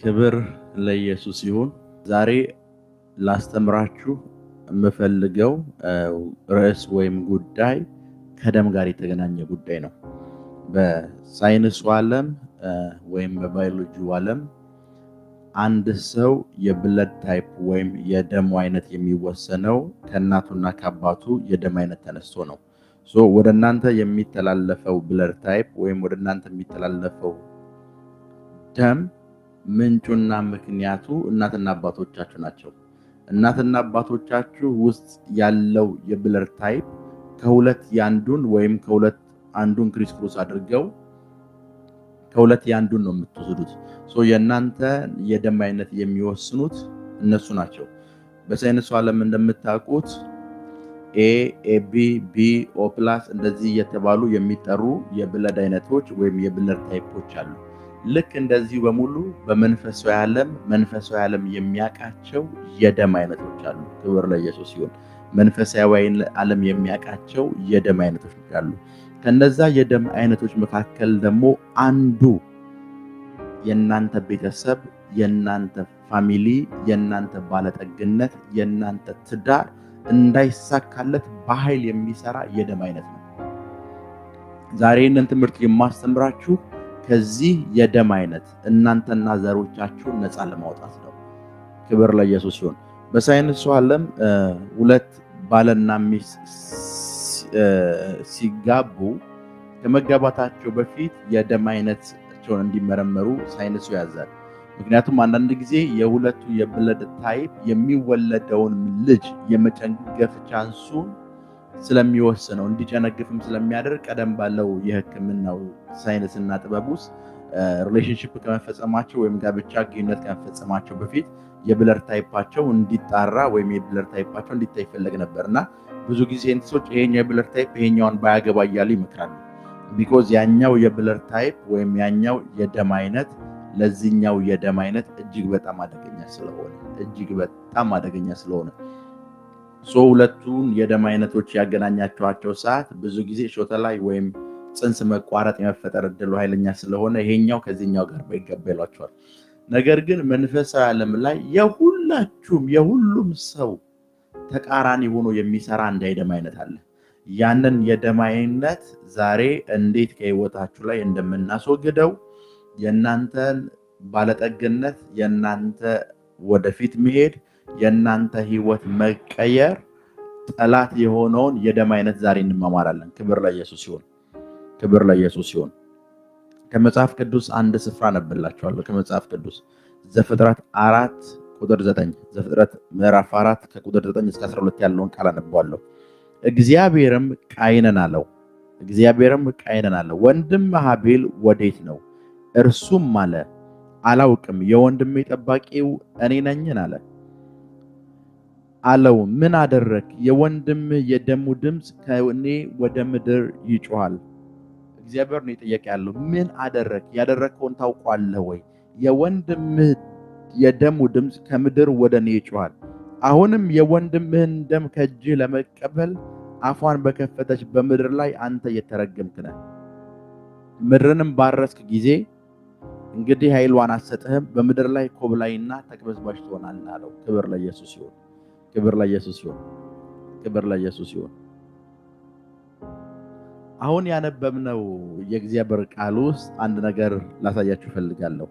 ክብር ለኢየሱስ ይሁን። ዛሬ ላስተምራችሁ የምፈልገው ርዕስ ወይም ጉዳይ ከደም ጋር የተገናኘ ጉዳይ ነው። በሳይንሱ ዓለም ወይም በባዮሎጂው ዓለም አንድ ሰው የብለድ ታይፕ ወይም የደሙ አይነት የሚወሰነው ከእናቱና ከአባቱ የደም አይነት ተነስቶ ነው። ወደ እናንተ የሚተላለፈው ብለድ ታይፕ ወይም ወደ እናንተ የሚተላለፈው ደም ምንጩና ምክንያቱ እናትና አባቶቻችሁ ናቸው። እናትና አባቶቻችሁ ውስጥ ያለው የብለድ ታይፕ ከሁለት ያንዱን ወይም ከሁለት አንዱን ክሪስክሮስ አድርገው ከሁለት ያንዱን ነው የምትወስዱት። የእናንተ የደም አይነት የሚወስኑት እነሱ ናቸው። በሳይንሱ ዓለም እንደምታውቁት ኤ፣ ኤቢ፣ ቢ፣ ኦ ፕላስ እንደዚህ እየተባሉ የሚጠሩ የብለድ አይነቶች ወይም የብለድ ታይፖች አሉ። ልክ እንደዚሁ በሙሉ በመንፈሳዊ ዓለም የሚያውቃቸው የደም አይነቶች አሉ። ክብር ለኢየሱስ ይሁን። መንፈሳዊ ዓለም የሚያውቃቸው የደም አይነቶች አሉ። ከነዛ የደም አይነቶች መካከል ደግሞ አንዱ የእናንተ ቤተሰብ፣ የእናንተ ፋሚሊ፣ የእናንተ ባለጠግነት፣ የእናንተ ትዳር እንዳይሳካለት በኃይል የሚሰራ የደም አይነት ነው። ዛሬ ይህንን ትምህርት የማስተምራችሁ ከዚህ የደም አይነት እናንተና ዘሮቻችሁን ነፃ ለማውጣት ነው። ክብር ለኢየሱስ ይሁን። በሳይንሱ ዓለም ሁለት ባልና ሚስት ሲጋቡ ከመጋባታቸው በፊት የደም አይነታቸውን እንዲመረመሩ ሳይንሱ ያዛል። ምክንያቱም አንዳንድ ጊዜ የሁለቱ የብለድ ታይፕ የሚወለደውን ልጅ የመጨንገፍ ቻንሱን ስለሚወስነው እንዲጨነግፍም ስለሚያደርግ ቀደም ባለው የሕክምናው ሳይንስና ጥበብ ውስጥ ሪሌሽንሺፕ ከመፈጸማቸው ወይም ጋብቻ ግንኙነት ከመፈጸማቸው በፊት የብለድ ታይፓቸው እንዲጣራ ወይም የብለድ ታይፓቸው እንዲታይ ይፈለግ ነበርና ብዙ ጊዜ እንስሶች ይሄኛው የብለድ ታይፕ ይሄኛውን ባያገባ እያሉ ይመክራሉ። ቢኮዝ ያኛው የብለድ ታይፕ ወይም ያኛው የደም አይነት ለዚህኛው የደም አይነት እጅግ በጣም አደገኛ ስለሆነ ሁለቱን የደም አይነቶች ያገናኛቸዋቸው ሰዓት ብዙ ጊዜ ሾተ ላይ ወይም ጽንስ መቋረጥ የመፈጠር እድሉ ኃይለኛ ስለሆነ ይሄኛው ከዚህኛው ጋር ባይገባ ይሏቸዋል። ነገር ግን መንፈሳዊ ዓለም ላይ የሁሉም ሰው ተቃራኒ ሆኖ የሚሰራ አንድ የደም አይነት አለ። ያንን የደም አይነት ዛሬ እንዴት ከህይወታችሁ ላይ እንደምናስወግደው የእናንተን ባለጠግነት፣ የእናንተ ወደፊት መሄድ፣ የእናንተ ህይወት መቀየር ጠላት የሆነውን የደም አይነት ዛሬ እንማማራለን። ክብር ለኢየሱስ ይሁን። ከመጽሐፍ ቅዱስ አንድ ስፍራ አነብላችኋለሁ። ከመጽሐፍ ቅዱስ ዘፍጥረት 4 ቁጥር 9 ዘፍጥረት ምዕራፍ 4 ከቁጥር 9 እስከ 12 ያለውን ቃል አነባለሁ። እግዚአብሔርም ቃየንን አለው ወንድምህ አቤል ወዴት ነው? እርሱም አለ አላውቅም፣ የወንድሜ ጠባቂው እኔ ነኝን አለው። ምን አደረክ? የወንድምህ የደሙ ድምፅ ከእኔ ወደ ምድር ይጮሃል። እግዚአብሔር ነው የጠየቀ ያለው። ምን አደረክ? ያደረከውን ታውቋለህ ወይ? የወንድምህ የደሙ ድምፅ ከምድር ወደ እኔ ይጮሃል። አሁንም የወንድምህን ደም ከእጅህ ለመቀበል አፏን በከፈተች በምድር ላይ አንተ የተረገምክ ነህ። ምድርንም ባረስክ ጊዜ እንግዲህ ኃይሏን አትሰጥህም፣ በምድር ላይ ኮብላይና ተቅበዝባዥ ትሆናለህ አለው። ክብር ለኢየሱስ ይሁን። አሁን ያነበብነው የእግዚአብሔር ቃል ውስጥ አንድ ነገር ላሳያችሁ ፈልጋለሁ።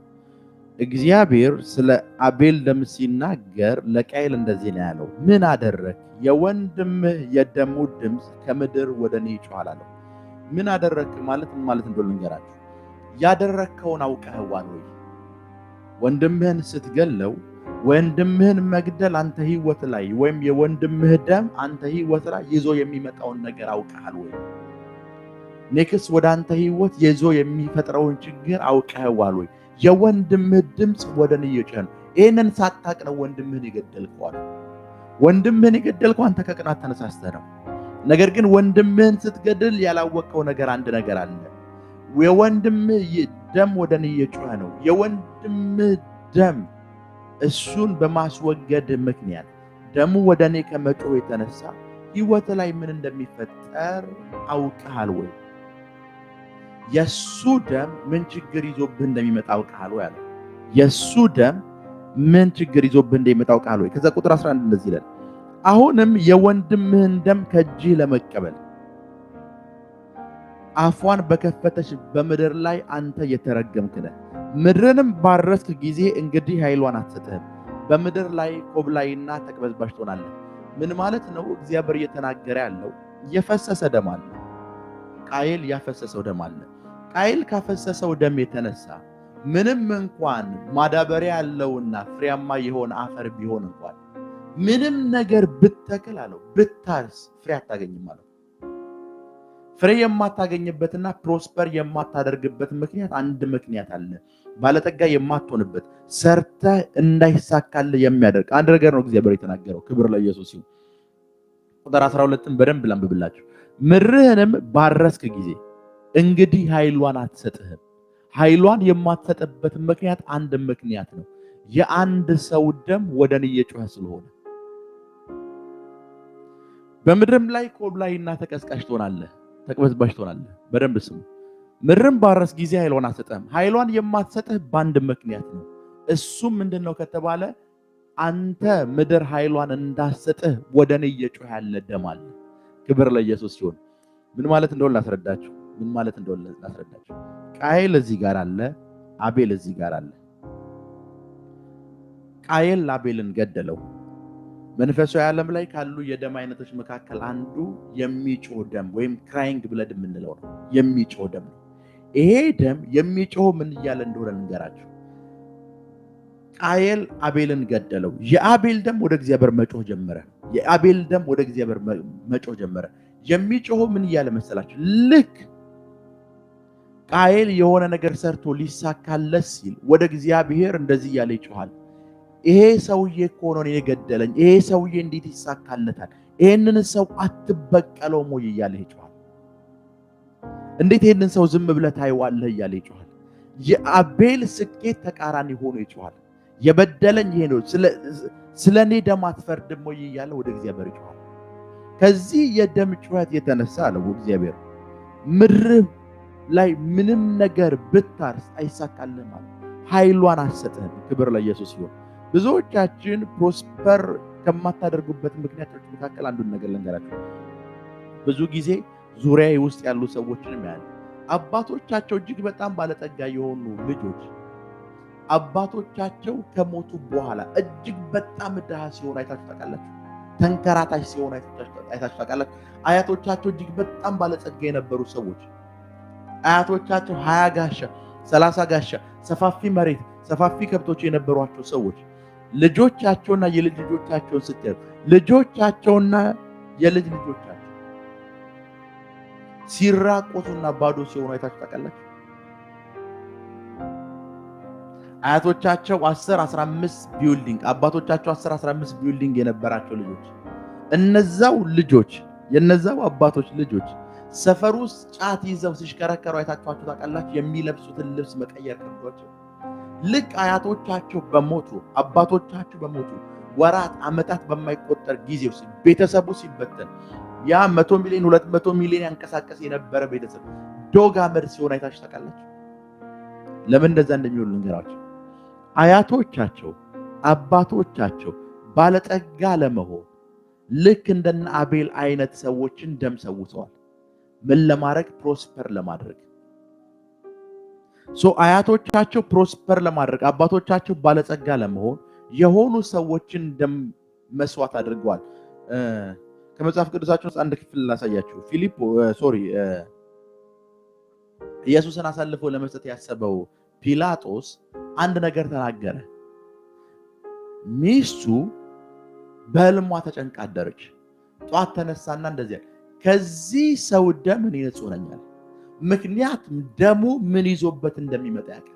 እግዚአብሔር ስለ አቤል ደም ሲናገር ለቃየል እንደዚህ ነው ያለው። ምን አደረክ? የወንድምህ የደሙ ድምፅ ከምድር ወደ እኔ ይጮሃል አለው። ምን አደረክ ማለት ምን ማለት እንደሆነ ልንገራችሁ። ያደረከውን አውቀህዋል ወይ? ወንድምህን ስትገለው ወንድምህን መግደል አንተ ህይወት ላይ ወይም የወንድምህ ደም አንተ ህይወት ላይ ይዞ የሚመጣውን ነገር አውቀሃል ወይ? ኔክስት ወደ አንተ ህይወት ይዞ የሚፈጥረውን ችግር አውቀህዋል ወይ? የወንድምህ ድምፅ ወደ እኔ እየጮኸ ነው። ይህንን ሳታቅ ነው ወንድምህን የገደልከው። ወንድምህን የገደልከው አንተ ከቅናት ተነሳስተህ ነው። ነገር ግን ወንድምህን ስትገድል ያላወቀው ነገር አንድ ነገር አለ። የወንድምህ ደም ወደ እኔ እየጮኸ ነው። የወንድምህ ደም እሱን በማስወገድ ምክንያት ደሙ ወደ እኔ ከመጮህ የተነሳ ህይወት ላይ ምን እንደሚፈጠር አውቀሃል ወይ? የሱ ደም ምን ችግር ይዞብህ እንደሚመጣ አውቀሃል ወይ አለ። የሱ ደም ምን ችግር ይዞብህ እንደሚመጣው ቃል ወይ። ከዛ ቁጥር 11 እንደዚህ ይላል፣ አሁንም የወንድምህን ደም ከእጅህ ለመቀበል አፏን በከፈተች በምድር ላይ አንተ የተረገምክ ነህ። ምድርንም ባረስክ ጊዜ እንግዲህ ኃይሏን አትሰጥህም። በምድር ላይ ኮብላይና ተቅበዝባዥ ትሆናለህ። ምን ማለት ነው? እግዚአብሔር እየተናገረ ያለው የፈሰሰ ደም አለ። ቃየል ያፈሰሰው ደም አለ። ቃየል ካፈሰሰው ደም የተነሳ ምንም እንኳን ማዳበሪያ ያለውና ፍሬያማ የሆነ አፈር ቢሆን እንኳን ምንም ነገር ብትተክል አለው ብታርስ ፍሬ አታገኝም አለው። ፍሬ የማታገኝበትና ፕሮስፐር የማታደርግበት ምክንያት አንድ ምክንያት አለ። ባለጠጋ የማትሆንበት ሰርተህ እንዳይሳካልህ የሚያደርግ አንድ ነገር ነው እግዚአብሔር የተናገረው። ክብር ለኢየሱስ ይሁን። ቁጥር 12ን በደንብ ላንብብላችሁ። ምድርህንም ባረስክ ጊዜ እንግዲህ ኃይሏን አትሰጥህም። ኃይሏን የማትሰጥበት ምክንያት አንድ ምክንያት ነው። የአንድ ሰው ደም ወደ እኔ እየጮኸ ስለሆነ። በምድርም ላይ ኮብላይና ተቀስቃሽ ትሆናለህ፣ ተቅበዝባዥ ትሆናለህ። በደንብ ስሙ። ምድርን ባረስ ጊዜ ኃይሏን አትሰጥህም። ኃይሏን የማትሰጥህ በአንድ ምክንያት ነው። እሱም ምንድነው ከተባለ አንተ ምድር ኃይሏን እንዳትሰጥህ ወደ እኔ እየጮኸ ያለ ደም አለ። ክብር ለኢየሱስ ሲሆን ምን ማለት እንደሆነ ላስረዳችሁ። ቃየል እዚህ ጋር አለ፣ አቤል እዚህ ጋር አለ። ቃየል አቤልን ገደለው። መንፈሳዊ ዓለም ላይ ካሉ የደም አይነቶች መካከል አንዱ የሚጮህ ደም ወይም ክራይንግ ብለድ የምንለው ነው። የሚጮህ ደም ነው። ይሄ ደም የሚጮህ ምን እያለ እንደሆነ እንገራችሁ። ቃየል አቤልን ገደለው። የአቤል ደም ወደ እግዚአብሔር መጮህ ጀመረ። የሚጮህ ምን እያለ መሰላችሁ? ልክ ቃየል የሆነ ነገር ሰርቶ ሊሳካለት ሲል ወደ እግዚአብሔር እንደዚህ እያለ ይጮሃል። ይሄ ሰውዬ እኮ ነው እኔን የገደለኝ፣ ይሄ ሰውዬ እንዴት ይሳካለታል? ይሄንን ሰው አትበቀለውም ወይ እያለ ይጮሃል። እንዴት ይሄንን ሰው ዝም ብለህ ታይዋለህ እያለ ይጮሃል። የአቤል ስኬት ተቃራኒ ሆኖ ይጮሃል። የበደለኝ ይሄ ነው፣ ስለኔ ደም አትፈርድም ወይ እያለ ወደ እግዚአብሔር ይጮሃል። ከዚህ የደም ጩኸት የተነሳ አለው እግዚአብሔር ምድር ላይ ምንም ነገር ብታርስ አይሳካልህም ማለት ኃይሏን አትሰጥህም። ክብር ለኢየሱስ ይሁን። ብዙዎቻችን ፕሮስፐር ከማታደርጉበት ምክንያቶች መካከል አንዱን ነገር ልንገራችሁ። ብዙ ጊዜ ዙሪያ ውስጥ ያሉ ሰዎችንም ያለ አባቶቻቸው እጅግ በጣም ባለጠጋ የሆኑ ልጆች አባቶቻቸው ከሞቱ በኋላ እጅግ በጣም ድሃ ሲሆኑ አይታችሁ ታውቃላችሁ? ተንከራታች ሲሆኑ አይታችሁ ታውቃላችሁ? አያቶቻቸው እጅግ በጣም ባለጸጋ የነበሩ ሰዎች አያቶቻቸው 20 ጋሻ 30 ጋሻ ሰፋፊ መሬት ሰፋፊ ከብቶች የነበሯቸው ሰዎች ልጆቻቸውና የልጅ ልጆቻቸውን ስትያዩ ልጆቻቸውና የልጅ ልጆቻቸው ሲራቆቱና ባዶ ሲሆኑ አይታችሁ ታውቃላችሁ? አያቶቻቸው 10-15 ቢልዲንግ አባቶቻቸው 10-15 ቢልዲንግ የነበራቸው ልጆች እነዛው ልጆች የነዛው አባቶች ልጆች ሰፈር ውስጥ ጫት ይዘው ሲሽከረከሩ አይታችኋቸው ታውቃላችሁ? የሚለብሱትን ልብስ መቀየር ከብዷቸው ልክ አያቶቻቸው በሞቱ አባቶቻቸው በሞቱ ወራት ዓመታት በማይቆጠር ጊዜ ውስጥ ቤተሰቡ ሲበተን ያ 100 ሚሊዮን 200 ሚሊዮን ያንቀሳቀስ የነበረ ቤተሰብ ዶግ አመድ ሲሆን አይታችሁ ታውቃላችሁ? ለምን እንደዛ እንደሚሆን ልንገራችሁ። አያቶቻቸው አባቶቻቸው ባለጠጋ ለመሆን ልክ እንደነ አቤል አይነት ሰዎችን ደም ሰውተዋል። ምን ለማድረግ? ፕሮስፐር ለማድረግ። አያቶቻቸው ፕሮስፐር ለማድረግ አባቶቻቸው ባለጸጋ ለመሆን የሆኑ ሰዎችን ደም መስዋዕት አድርገዋል። ከመጽሐፍ ቅዱሳችን ውስጥ አንድ ክፍል ላሳያችሁ። ኢየሱስን አሳልፎ ለመስጠት ያሰበው ጲላጦስ አንድ ነገር ተናገረ። ሚስቱ በህልሟ ተጨንቃ አደረች። ጧት ተነሳና እንደዚህ ከዚህ ሰው ደም እኔ ንጹህ ነኝ አለ። ምክንያቱም ደሙ ምን ይዞበት እንደሚመጣ ያውቃል።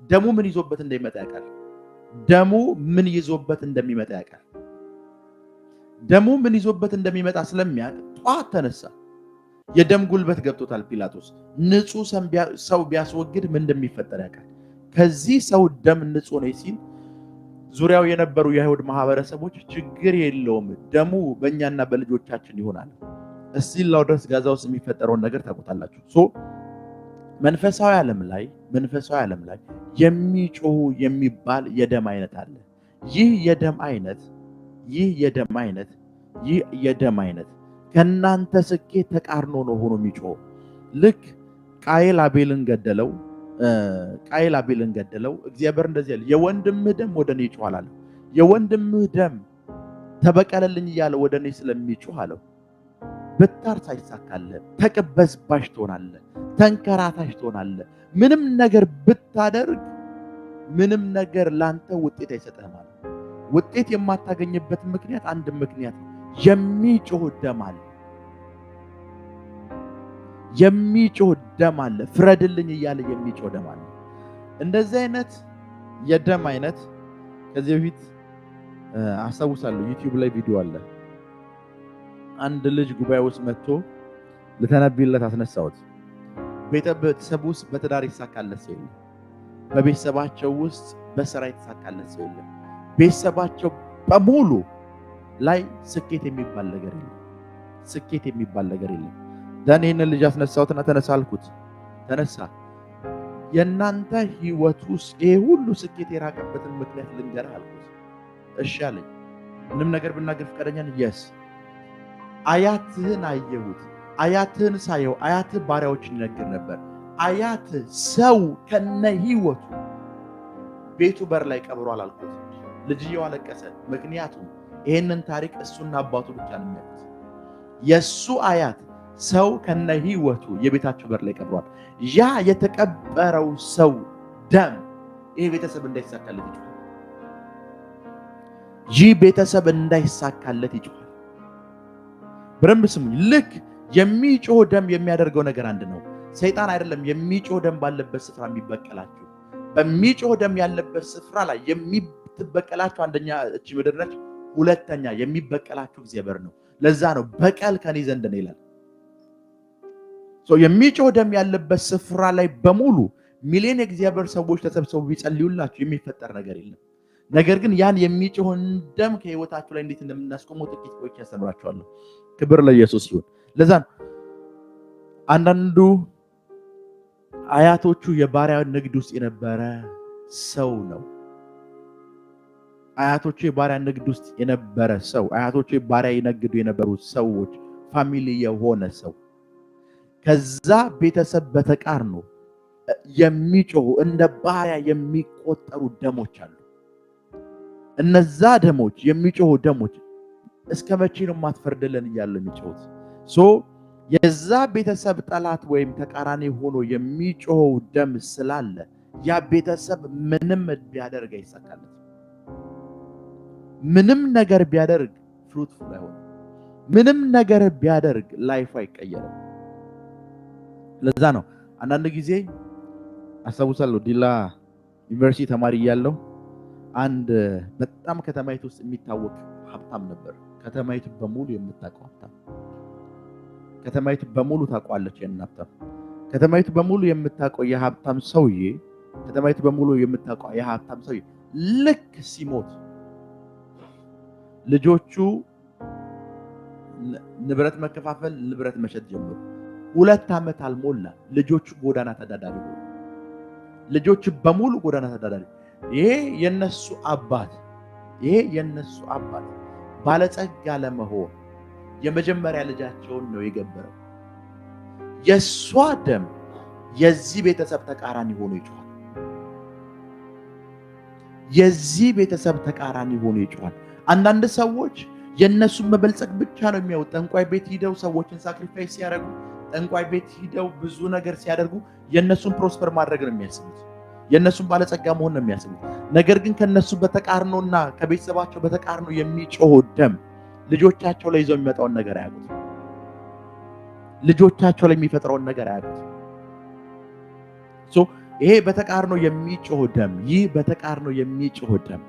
ደሙ ምን ይዞበት እንደሚመጣ ያውቃል። ደሙ ምን ይዞበት እንደሚመጣ ያውቃል። ደሙ ምን ይዞበት እንደሚመጣ ስለሚያውቅ ጧት ተነሳ። የደም ጉልበት ገብቶታል ጲላጦስ። ንጹህ ሰው ቢያስወግድ ምን እንደሚፈጠር ያውቃል። ከዚህ ሰው ደም ንጹህ ነው ሲል ዙሪያው የነበሩ የአይሁድ ማህበረሰቦች ችግር የለውም ደሙ በእኛና በልጆቻችን ይሆናል። እስቲላው ድረስ ጋዛ ውስጥ የሚፈጠረውን ነገር ታውቁታላችሁ። መንፈሳዊ ዓለም ላይ መንፈሳዊ ዓለም ላይ የሚጮህ የሚባል የደም አይነት አለ። ይህ የደም አይነት ከናንተ ስኬት ተቃርኖ ነው ሆኖ የሚጮህ። ልክ ቃየል አቤልን ገደለው። እግዚአብሔር እንደዚህ ያለ የወንድምህ ደም ወደ እኔ ይጮሃል አለ። የወንድምህ ደም ተበቀለልኝ እያለ ወደ እኔ ስለሚጮህ አለው ብታርስ አይሳካልህም፣ ተቅበዝባዥ ትሆናለህ፣ ተንከራታሽ ትሆናለህ። ምንም ነገር ብታደርግ ምንም ነገር ላንተ ውጤት አይሰጥህም አለ። ውጤት የማታገኝበት ምክንያት አንድ ምክንያት ነው። የሚጮህ ደም አለ። ፍረድልኝ እያለ የሚጮህ ደም አለ። እንደዚህ አይነት የደም አይነት ከዚህ በፊት አስታውሳለሁ። ዩቲዩብ ላይ ቪዲዮ አለ። አንድ ልጅ ጉባኤ ውስጥ መጥቶ ልተነብይለት አስነሳሁት። ቤተሰብ ውስጥ በትዳር ይሳካለት ሰው የለም። በቤተሰባቸው ውስጥ በስራ የተሳካለት ሰው የለም። ቤተሰባቸው በሙሉ ላይ ስኬት የሚባል ነገር የለም። ዳን ይህንን ልጅ አስነሳሁትና ተነሳ አልኩት። ተነሳ። የእናንተ ህይወት ውስጥ ይሄ ሁሉ ስኬት የራቀበትን ምክንያት ልንገርህ አልኩት። እሺ አለኝ። ምንም ነገር ብናገር ፈቃደኛ ነኝ? የስ አያትህን አየሁት። አያትህን ሳየው አያትህ ባሪያዎችን ይነግር ነበር። አያትህ ሰው ከነ ህይወቱ ቤቱ በር ላይ ቀብሯል አልኩት። ልጅየው አለቀሰ። ምክንያቱም ይሄንን ታሪክ እሱና አባቱ ብቻ ነው የሚያውቁት። የሱ አያት ሰው ከነ ህይወቱ የቤታቸው በር ላይ ቀብሯል። ያ የተቀበረው ሰው ደም ይሄ ቤተሰብ እንዳይሳካለት ይጮሃል። በደንብ ስሙኝ። ልክ የሚጮህ ደም የሚያደርገው ነገር አንድ ነው። ሰይጣን አይደለም የሚጮህ ደም ባለበት ስፍራ የሚበቀላችሁ። በሚጮህ ደም ያለበት ስፍራ ላይ የሚበቀላችሁ አንደኛ እቺ ምድር ነች፣ ሁለተኛ የሚበቀላችሁ እግዚአብሔር ነው። ለዛ ነው በቀል ከኔ ዘንድ ነው ይላል። የሚጮህ ደም ያለበት ስፍራ ላይ በሙሉ ሚሊዮን የእግዚአብሔር ሰዎች ተሰብስበው ቢጸልዩላችሁ የሚፈጠር ነገር የለም። ነገር ግን ያን የሚጮህን ደም ከህይወታችሁ ላይ እንዴት እንደምናስቆመው ጥቂት ቆይቼ ያስተምራችኋለሁ። ክብር ለኢየሱስ ይሁን። ለዛ ነው አንዳንዱ አያቶቹ የባሪያ ንግድ ውስጥ የነበረ ሰው ነው። አያቶቹ የባሪያ ንግድ ውስጥ የነበረ ሰው፣ አያቶቹ ባሪያ ይነግዱ የነበሩ ሰዎች ፋሚሊ የሆነ ሰው ከዛ ቤተሰብ በተቃርኖ የሚጮሁ እንደ ባሪያ የሚቆጠሩ ደሞች አሉ። እነዛ ደሞች የሚጮሁ ደሞች እስከ መቼ ነው የማትፈርድልን እያሉ የሚጮሁት? የዛ ቤተሰብ ጠላት ወይም ተቃራኒ ሆኖ የሚጮኸው ደም ስላለ ያ ቤተሰብ ምንም ቢያደርግ አይሳካለት። ምንም ነገር ቢያደርግ ፍሩትፉል አይሆንም። ምንም ነገር ቢያደርግ ላይፉ አይቀየርም። ለዛ ነው አንዳንድ ጊዜ አስታውሳለሁ ዲላ ዩኒቨርሲቲ ተማሪ እያለሁ አንድ በጣም ከተማይቱ ውስጥ የሚታወቅ ሀብታም ነበር። ከተማይቱ በሙሉ የምታውቀው ሀብታም፣ ከተማይቱ በሙሉ ታውቀዋለች። የናፍታም ከተማይቱ በሙሉ የምታውቀው የሀብታም ሰውዬ ልክ ሲሞት ልጆቹ ንብረት መከፋፈል፣ ንብረት መሸጥ ጀመሩ። 2 ዓመት አልሞላ ልጆቹ ጎዳና ተዳዳሪ ሆኑ። ልጆቹ በሙሉ ጎዳና ተዳዳሪ። ይሄ የነሱ አባት ባለጸጋ ለመሆን የመጀመሪያ ልጃቸውን ነው የገበረው። የሷ ደም የዚህ ቤተሰብ ተቃራኒ ሆኖ ይጮሃል። አንዳንድ ሰዎች የነሱን መበልጸግ ብቻ ነው የሚያዩት። ጠንቋይ ቤት ሂደው ሰዎችን ሳክሪፋይስ ሲያደርጉ፣ ጠንቋይ ቤት ሂደው ብዙ ነገር ሲያደርጉ የነሱን ፕሮስፐር ማድረግ ነው የሚያስቡት። የነሱን ባለጸጋ መሆን ነው የሚያስቡት። ነገር ግን ከነሱ በተቃርኖና ከቤተሰባቸው በተቃርኖ የሚጮህ ደም ልጆቻቸው ላይ ይዘው የሚመጣውን ነገር አያውቁት። ልጆቻቸው ላይ የሚፈጥረውን ነገር አያውቁት። ይሄ በተቃርኖ የሚጮህ ደም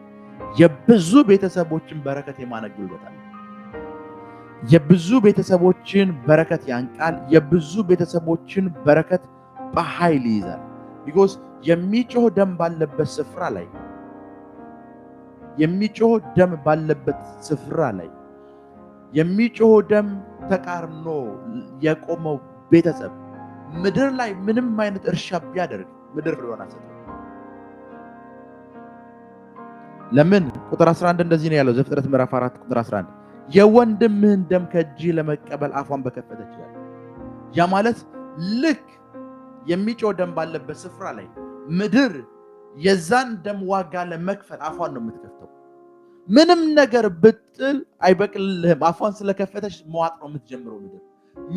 የብዙ ቤተሰቦችን በረከት የማነቅ ጉልበት አለ። የብዙ ቤተሰቦችን በረከት ያንቃል። የብዙ ቤተሰቦችን በረከት በኃይል ይይዛል። ቢኮዝ የሚጮህ ደም ባለበት ስፍራ ላይ የሚጮህ ደም ተቃርኖ የቆመው ቤተሰብ ምድር ላይ ምንም አይነት እርሻ ቢያደርግ ምድር ፍሬዋን አትሰጥም። ለምን? ቁጥር 11 እንደዚህ ነው ያለው ዘፍጥረት ምዕራፍ 4 ቁጥር 11 የወንድምህን ደም ከእጅ ለመቀበል አፏን በከፈተች ይላል። ያ ማለት ልክ የሚጮህ ደም ባለበት ስፍራ ላይ ምድር የዛን ደም ዋጋ ለመክፈል አፏን ነው የምትከፍተው። ምንም ነገር ብጥል አይበቅልልህም። አፏን ስለከፈተች መዋጥ ነው የምትጀምረው ምድር።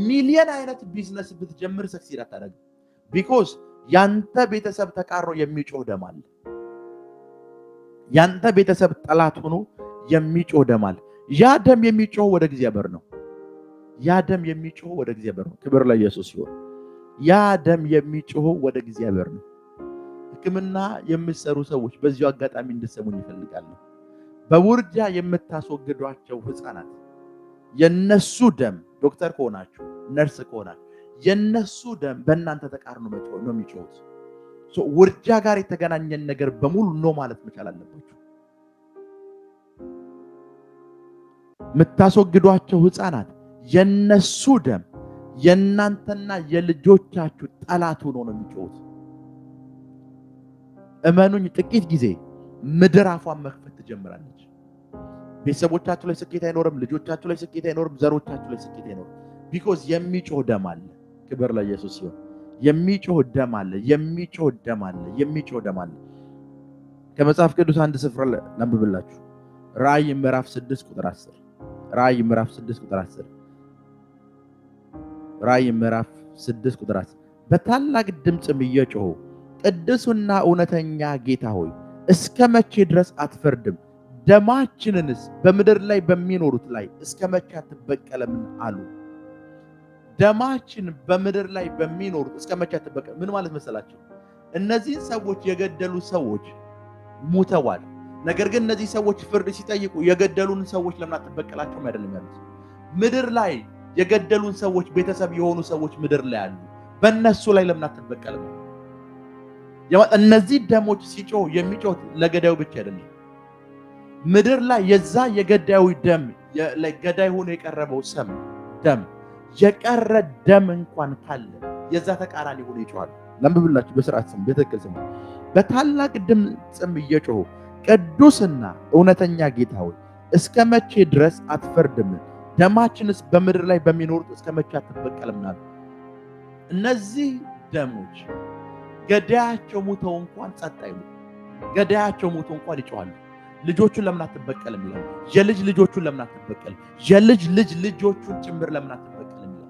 ሚሊየን አይነት ቢዝነስ ብትጀምር ሰክሲድ አታደርግም። ቢኮዝ ያንተ ቤተሰብ ተቃሮ የሚጮህ ደም አለ። ያንተ ቤተሰብ ጠላት ሆኖ የሚጮህ ደም አለ። ያ ደም የሚጮህ ወደ እግዚአብሔር ነው። ያ ደም የሚጮህ ወደ እግዚአብሔር ነው። ክብር ለኢየሱስ ይሁን። ያ ደም የሚጮህ ወደ እግዚአብሔር ነው። ሕክምና የምትሰሩ ሰዎች በዚሁ አጋጣሚ እንድትሰሙኝ ይፈልጋሉ። በውርጃ የምታስወግዷቸው ህፃናት የነሱ ደም ዶክተር ከሆናችሁ ነርስ ከሆናችሁ የነሱ ደም በእናንተ ተቃርኖ ነው የሚጮሁት። ውርጃ ጋር የተገናኘን ነገር በሙሉ ነው ማለት መቻል አለባችሁ። የምታስወግዷቸው ህፃናት የነሱ ደም የእናንተና የልጆቻችሁ ጠላት ሆኖ ነው የሚጮሁት። እመኑኝ ጥቂት ጊዜ ምድር አፏን መክፈት ትጀምራለች። ቤተሰቦቻችሁ ላይ ስኬት አይኖርም፣ ልጆቻችሁ ላይ ስኬት አይኖርም፣ ዘሮቻችሁ ላይ ስኬት አይኖርም። ቢኮዝ የሚጮህ ደም አለ። ክብር ለኢየሱስ ይሁን። የሚጮህ ደም አለ፣ የሚጮህ ደም አለ፣ የሚጮህ ደም አለ። ከመጽሐፍ ቅዱስ አንድ ስፍራ ላንብብላችሁ። ራእይ ምዕራፍ 6 ቁጥር 10 ራእይ ምዕራፍ 6 ቁጥር 10 ራእይ ምዕራፍ 6 ቁጥር 10 በታላቅ ድምፅም እየጮሁ ቅዱስና እውነተኛ ጌታ ሆይ እስከ መቼ ድረስ አትፈርድም? ደማችንንስ በምድር ላይ በሚኖሩት ላይ እስከ መቼ አትበቀለም አሉ። ደማችን በምድር ላይ በሚኖሩት እስከ መቼ አትበቀለም? ምን ማለት መሰላችሁ? እነዚህ ሰዎች የገደሉ ሰዎች ሙተዋል። ነገር ግን እነዚህ ሰዎች ፍርድ ሲጠይቁ የገደሉን ሰዎች ለምን አትበቀላቸውም አይደለም ያሉት። ምድር ላይ የገደሉን ሰዎች ቤተሰብ የሆኑ ሰዎች ምድር ላይ አሉ። በእነሱ ላይ ለምን አትበቀልም? እነዚህ ደሞች ሲጮህ የሚጮህ ለገዳዩ ብቻ አይደለም። ምድር ላይ የዛ የገዳዩ ደም ለገዳይ ሆኖ የቀረበው ሰም ደም የቀረ ደም እንኳን ካለ የዛ ተቃራኒ ሆኖ ይጮሃል። ለምብላችሁ በስርዓት ስም በትክክል ስም በታላቅ ድምፅም እየጮሁ ቅዱስና እውነተኛ ጌታ ሆይ እስከ መቼ ድረስ አትፈርድም? ደማችንስ በምድር ላይ በሚኖሩት እስከ መቼ አትበቀልም? እነዚህ ደሞች ገዳያቸው ሙተው እንኳን ጸጥ አይሉ። ገዳያቸው ሙተው እንኳን ይጮሃሉ። ልጆቹን ለምን አትበቀልም ይላል። የልጅ ልጆቹን ለምን አትበቀልም? የልጅ ልጅ ልጆቹን ጭምር ለምን አትበቀልም ይላል።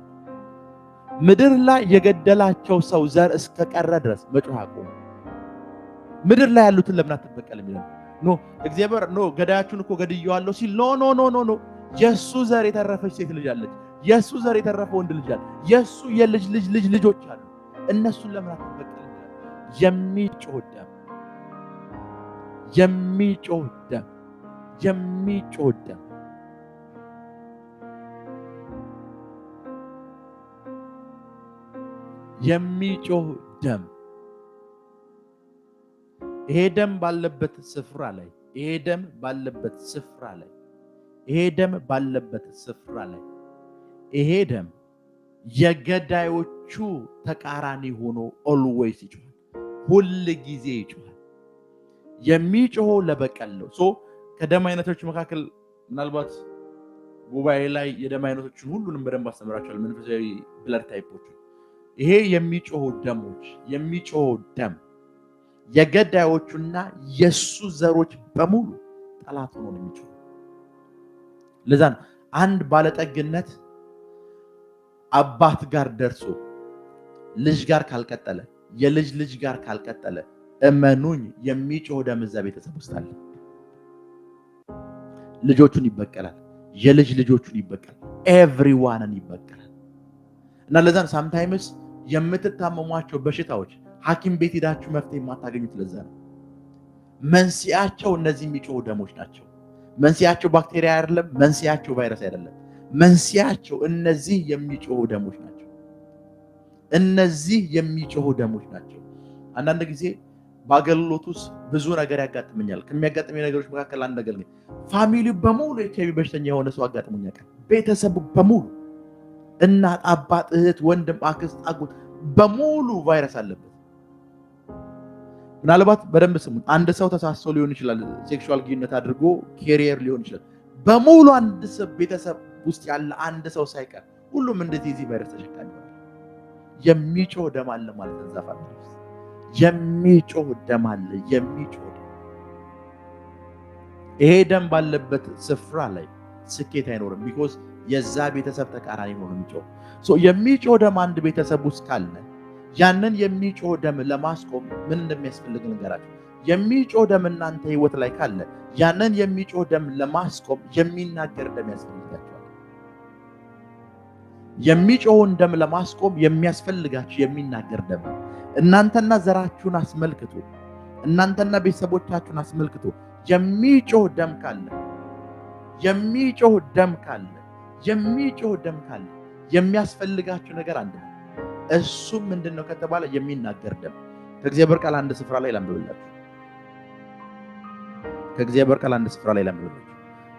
ምድር ላይ የገደላቸው ሰው ዘር እስከቀረ ድረስ መጮህ አቆሙ። ምድር ላይ ያሉትን ለምን አትበቀልም ይላል። ኖ እግዚአብሔር ኖ ገዳያችሁን እኮ ገድየዋለሁ ሲል ኖ ኖ ኖ ኖ ኖ የሱ ዘር የተረፈች ሴት ልጅ አለች። የሱ ዘር የተረፈ ወንድ ልጅ አለ። የሱ የልጅ ልጅ ልጅ ልጆች አሉ። እነሱን ለምን አትበቀልም? የሚጮህ ደም የሚጮህ ደም የሚጮህ ደም የሚጮህ ደም ይሄ ደም ባለበት ስፍራ ላይ ይሄ ደም ባለበት ስፍራ ላይ ይሄ ደም ባለበት ስፍራ ላይ ይሄ ደም የገዳዮቹ ተቃራኒ ሆኖ ኦልዌይስ ይጮሃል። ሁል ጊዜ ይጮሃል። የሚጮኸው ለበቀል ነው። ከደም አይነቶች መካከል ምናልባት ጉባኤ ላይ የደም አይነቶችን ሁሉንም በደንብ አስተምራቸዋል። መንፈሳዊ ብለድ ታይፖች ይሄ የሚጮሁ ደሞች የሚጮሁ ደም የገዳዮቹና የሱ ዘሮች በሙሉ ጠላት ሆኖ ነው የሚጮሁ። ለዛ ነው አንድ ባለጠግነት አባት ጋር ደርሶ ልጅ ጋር ካልቀጠለ የልጅ ልጅ ጋር ካልቀጠለ እመኑኝ የሚጮህ ደም እዛ ቤተሰብ ውስጥ አለ። ልጆቹን ይበቀላል። የልጅ ልጆቹን ይበቀላል። ኤቭሪዋንን ይበቀላል። እና ለዛን ሳምታይምስ የምትታመሟቸው በሽታዎች ሐኪም ቤት ሄዳችሁ መፍትሄ የማታገኙት ለዛ ነው። መንስኤያቸው እነዚህ የሚጮሁ ደሞች ናቸው። መንስኤያቸው ባክቴሪያ አይደለም። መንስኤያቸው ቫይረስ አይደለም። መንስኤያቸው እነዚህ የሚጮሁ ደሞች ናቸው። እነዚህ የሚጮሁ ደሞች ናቸው። አንዳንድ ጊዜ በአገልግሎት ውስጥ ብዙ ነገር ያጋጥመኛል። ከሚያጋጥመኝ ነገሮች መካከል አንድ ነገር ነው። ፋሚሊው በሙሉ ኤችአይቪ በሽተኛ የሆነ ሰው አጋጥሞኛል። ቤተሰቡ በሙሉ እናት፣ አባት፣ እህት፣ ወንድም፣ አክስት፣ አጎት በሙሉ ቫይረስ አለበት። ምናልባት በደንብ ስሙ። አንድ ሰው ተሳስቶ ሊሆን ይችላል፣ ሴክሹዋል ግንኙነት አድርጎ ኬሪየር ሊሆን ይችላል። በሙሉ አንድ ቤተሰብ ውስጥ ያለ አንድ ሰው ሳይቀር ሁሉም እንደዚህ ቫይረስ ተሸካሚ ይሆናል። የሚጮህ ደም አለ ማለት ነው። ዛፋ የሚጮህ ደም አለ። የሚጮህ ደም ይሄ ደም ባለበት ስፍራ ላይ ስኬት አይኖርም። ቢኮዝ የዛ ቤተሰብ ተቃራኒ ነው የሚጮህ። የሚጮህ ደም አንድ ቤተሰብ ውስጥ ካለ ያንን የሚጮህ ደም ለማስቆም ምን እንደሚያስፈልግ ልንገራችሁ። የሚጮህ ደም እናንተ ህይወት ላይ ካለ ያንን የሚጮህ ደም ለማስቆም የሚናገር ደም ያስፈልጋችኋል። የሚጮውን ደም ለማስቆም የሚያስፈልጋችሁ የሚናገር ደም። እናንተና ዘራችሁን አስመልክቶ፣ እናንተና ቤተሰቦቻችሁን አስመልክቶ የሚጮህ ደም ካለ የሚጮህ ደም ካለ የሚጮህ ደም ካለ የሚያስፈልጋችሁ ነገር አንድ ነው። እሱም ምንድነው ከተባለ የሚናገር ደም። ከእግዚአብሔር ቃል አንድ ስፍራ ላይ ላንብብላችሁ። ከእግዚአብሔር ቃል አንድ ስፍራ ላይ ላንብብላችሁ።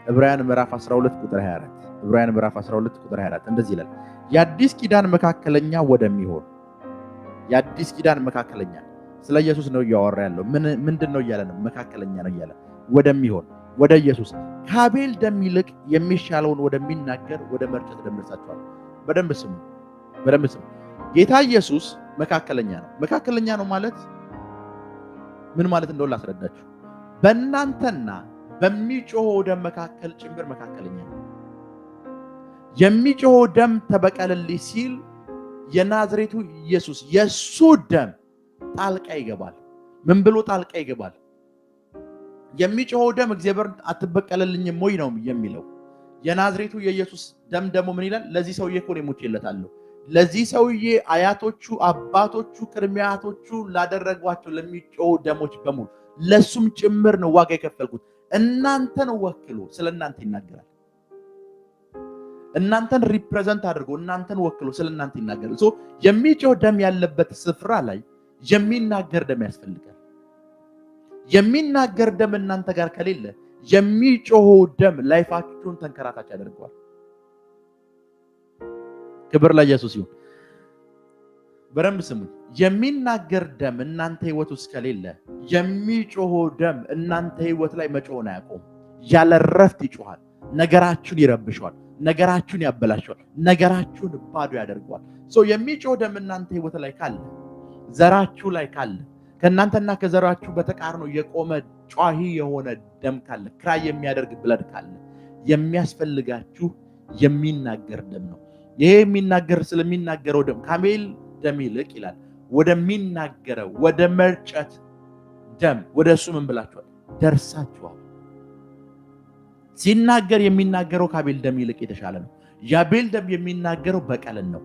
ዕብራውያን ምዕራፍ 12 ቁጥር 24 ዕብራውያን ምዕራፍ 12 ቁጥር 24 እንደዚህ ይላል። የአዲስ ኪዳን መካከለኛ ወደሚሆን የአዲስ ኪዳን መካከለኛ ስለ ኢየሱስ ነው እያወራ ያለው። ምንድነው እያለ ነው? መካከለኛ ነው እያለ ወደሚሆን ወደ ኢየሱስ ከአቤል ደም ይልቅ የሚሻለውን ወደሚናገር ወደ መርጨት ደም ደርሳችኋል። በደንብ ስሙ፣ በደንብ ስሙ። ጌታ ኢየሱስ መካከለኛ ነው። መካከለኛ ነው ማለት ምን ማለት እንደሆነ ላስረዳችሁ። በእናንተና በሚጮኸው ደም መካከል ጭምር መካከለኛ ነው። የሚጮኸው ደም ተበቀልልኝ ሲል የናዝሬቱ ኢየሱስ የሱ ደም ጣልቃ ይገባል። ምን ብሎ ጣልቃ ይገባል? የሚጮኸው ደም እግዚአብሔር አትበቀልልኝም ወይ ነው የሚለው። የናዝሬቱ የኢየሱስ ደም ደግሞ ምን ይላል? ለዚህ ሰውዬ እኮ ነው ሞቼለታለሁ። ለዚህ ሰውዬ አያቶቹ፣ አባቶቹ፣ ቅድሚያቶቹ ላደረጓቸው ለሚጮሁ ደሞች በሙሉ ለሱም ጭምር ነው ዋጋ የከፈልኩት። እናንተን ወክሎ ስለናንተ ይናገራል። እናንተን ሪፕሬዘንት አድርጎ እናንተን ወክሎ ስለናንተ ይናገራል። የሚጮህ ደም ያለበት ስፍራ ላይ የሚናገር ደም ያስፈልጋል። የሚናገር ደም እናንተ ጋር ከሌለ የሚጮህ ደም ላይፋችሁን ተንከራታች ያደርገዋል። ክብር ለኢየሱስ ይሁን። በደንብ ስሙ። የሚናገር ደም እናንተ ህይወት ውስጥ ከሌለ የሚጮህ ደም እናንተ ህይወት ላይ መጮህን አያቆም። ያለ ረፍት ይጮሃል። ነገራችሁን ይረብሻል። ነገራችሁን ያበላሻል። ነገራችሁን ባዶ ያደርገዋል። የሚጮህ ደም እናንተ ህይወት ላይ ካለ፣ ዘራችሁ ላይ ካለ፣ ከእናንተና ከዘራችሁ በተቃርኖ የቆመ ጫሂ የሆነ ደም ካለ፣ ክራይ የሚያደርግ ብለድ ካለ የሚያስፈልጋችሁ የሚናገር ደም ነው። ይሄ የሚናገር ስለሚናገረው ደም ከአቤል ደም ይልቅ ይላል ወደሚናገረው ወደ መርጨት ደም ወደ እሱ ምን ብላችኋል? ደርሳችኋል። ሲናገር የሚናገረው ከአቤል ደም ይልቅ የተሻለ ነው። የአቤል ደም የሚናገረው በቀልን ነው።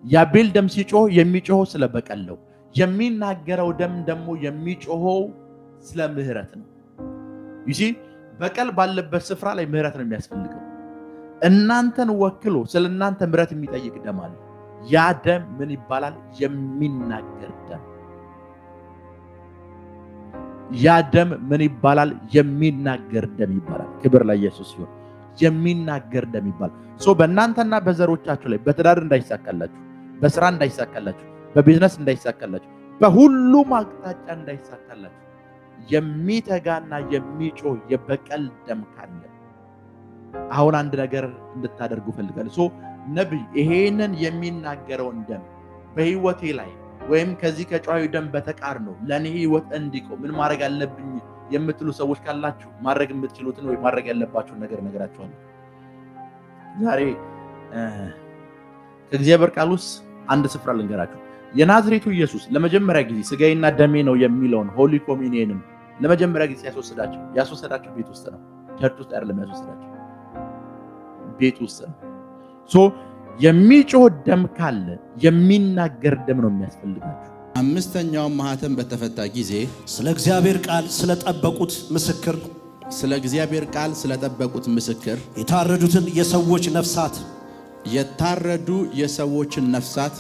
የአቤል ደም ሲጮህ የሚጮኸው ስለ በቀል ነው። የሚናገረው ደም ደግሞ የሚጮኸው ስለ ምህረት ነው። ይሲ በቀል ባለበት ስፍራ ላይ ምህረት ነው የሚያስፈልገው። እናንተን ወክሎ ስለናንተ ምህረት የሚጠይቅ ደም አለ። ያ ደም ምን ይባላል? የሚናገር ደም። ያ ደም ምን ይባላል? የሚናገር ደም ይባላል። ክብር ለኢየሱስ ይሁን። የሚናገር ደም ይባላል። በእናንተና በዘሮቻችሁ ላይ በትዳር እንዳይሳካላችሁ፣ በስራ እንዳይሳካላችሁ፣ በቢዝነስ እንዳይሳካላችሁ፣ በሁሉም አቅጣጫ እንዳይሳካላችሁ የሚተጋና የሚጮህ የበቀል ደም ካለ አሁን አንድ ነገር እንድታደርጉ ፈልጋለሁ። ነብይ ይሄንን የሚናገረውን ደም በህይወቴ ላይ ወይም ከዚህ ከጫዩ ደም በተቃርኖ ለኔ ህይወት እንዲቆም ምን ማድረግ አለብኝ የምትሉ ሰዎች ካላችሁ ማድረግ የምትችሉትን ወይ ማድረግ ያለባችሁን ነገር ነገራችኋለሁ። ዛሬ ከእግዚአብሔር ቃል ውስጥ አንድ ስፍራ ልንገራችሁ። የናዝሬቱ ኢየሱስ ለመጀመሪያ ጊዜ ስጋዬና ደሜ ነው የሚለውን ሆሊ ኮሚኒየንን ለመጀመሪያ ጊዜ ያስወሰዳቸው ቤት ውስጥ ነው። ቸርች ውስጥ አይደለም ያስወሰዳቸው፣ ቤት ውስጥ ነው። የሚጮህ ደም ካለ የሚናገር ደም ነው የሚያስፈልጋችሁ። አምስተኛው ማህተም በተፈታ ጊዜ ስለ እግዚአብሔር ቃል ስለጠበቁት ምስክር የታረዱትን የሰዎች ነፍሳት